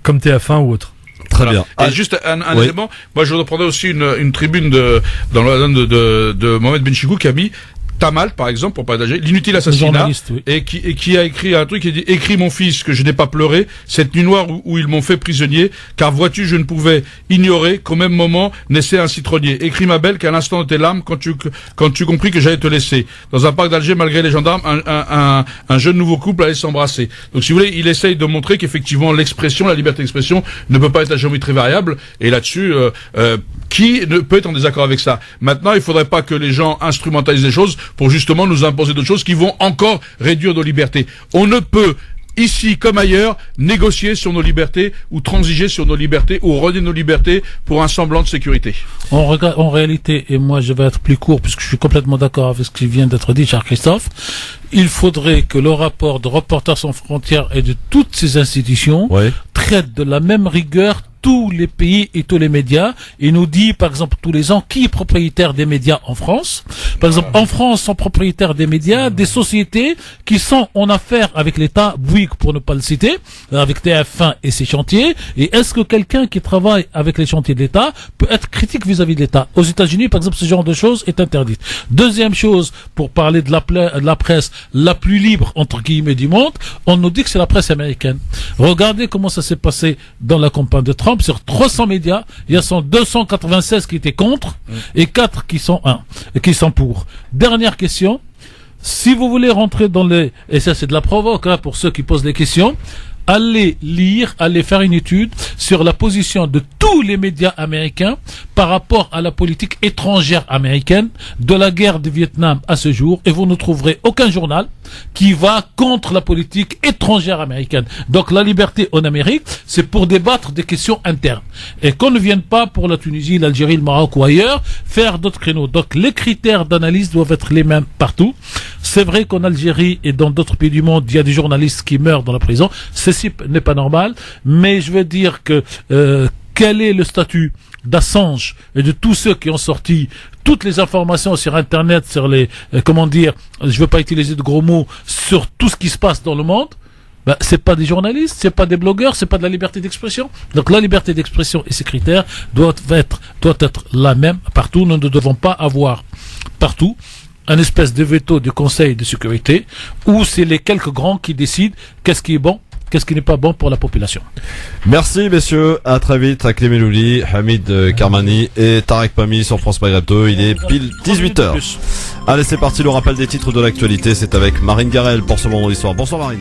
S5: comme TF1 ou autres.
S3: Très bien.
S4: Et juste un élément, moi je reprendrais aussi une tribune dans de Mohamed Benchigou qui a mis Tamal, par exemple, pour parler d'Algérie, l'inutile assassinat, oui. et qui a écrit un truc qui dit: écris mon fils que je n'ai pas pleuré, cette nuit noire où ils m'ont fait prisonnier, car vois-tu, je ne pouvais ignorer qu'au même moment naissait un citronnier. Écris ma belle qu'à l'instant de tes larmes, quand tu compris que j'allais te laisser. Dans un parc d'Alger, malgré les gendarmes, un jeune nouveau couple allait s'embrasser. Donc si vous voulez, il essaye de montrer qu'effectivement l'expression, la liberté d'expression ne peut pas être à géométrie variable, et là-dessus, qui ne peut être en désaccord avec ça? Maintenant, il faudrait pas que les gens instrumentalisent les choses pour justement nous imposer d'autres choses qui vont encore réduire nos libertés. On ne peut, ici comme ailleurs, négocier sur nos libertés ou transiger sur nos libertés ou renier nos libertés pour un semblant de sécurité.
S2: En réalité, et moi je vais être plus court puisque je suis complètement d'accord avec ce qui vient d'être dit, cher Christophe, il faudrait que le rapport de Reporters sans frontières et de toutes ces institutions traite de la même rigueur tous les pays et tous les médias. Il nous dit, par exemple, tous les ans, qui est propriétaire des médias en France. Par exemple, en France, sont propriétaires des médias des sociétés qui sont en affaire avec l'État, Bouygues pour ne pas le citer, avec TF1 et ses chantiers. Et est-ce que quelqu'un qui travaille avec les chantiers de l'État peut être critique vis-à-vis de l'État? Aux États-Unis, par exemple, ce genre de choses est interdit. Deuxième chose, pour parler de la presse la plus libre, entre guillemets, du monde, on nous dit que c'est la presse américaine. Regardez comment ça s'est passé dans la campagne de Trump. Sur 300 médias, il y a 296 qui étaient contre et 4 qui sont pour. Dernière question. Si vous voulez rentrer dans les... Et ça, c'est de la provoque, hein, pour ceux qui posent des questions. Allez lire, allez faire une étude sur la position de tous les médias américains par rapport à la politique étrangère américaine de la guerre du Vietnam à ce jour, et vous ne trouverez aucun journal qui va contre la politique étrangère américaine. Donc la liberté en Amérique, c'est pour débattre des questions internes. Et qu'on ne vienne pas pour la Tunisie, l'Algérie, le Maroc ou ailleurs, faire d'autres créneaux. Donc les critères d'analyse doivent être les mêmes partout. C'est vrai qu'en Algérie et dans d'autres pays du monde, il y a des journalistes qui meurent dans la prison. Ceci n'est pas normal, mais je veux dire que quel est le statut d'Assange et de tous ceux qui ont sorti toutes les informations sur Internet, sur les, comment dire, je veux pas utiliser de gros mots, sur tout ce qui se passe dans le monde. Ben, c'est pas des journalistes, c'est pas des blogueurs, c'est pas de la liberté d'expression. Donc la liberté d'expression et ses critères doivent être la même partout. Nous ne devons pas avoir partout un espèce de veto du Conseil de sécurité où c'est les quelques grands qui décident qu'est-ce qui est bon, qu'est-ce qui n'est pas bon pour la population.
S3: Merci messieurs, à très vite. À Clément Louli, Hamid Karmani et Tarek Pami sur France Maghreb 2. Il est pile 18h. Allez, c'est parti, le rappel des titres de l'actualité, c'est avec Marine Garel pour ce vendredi soir. Bonsoir Marine.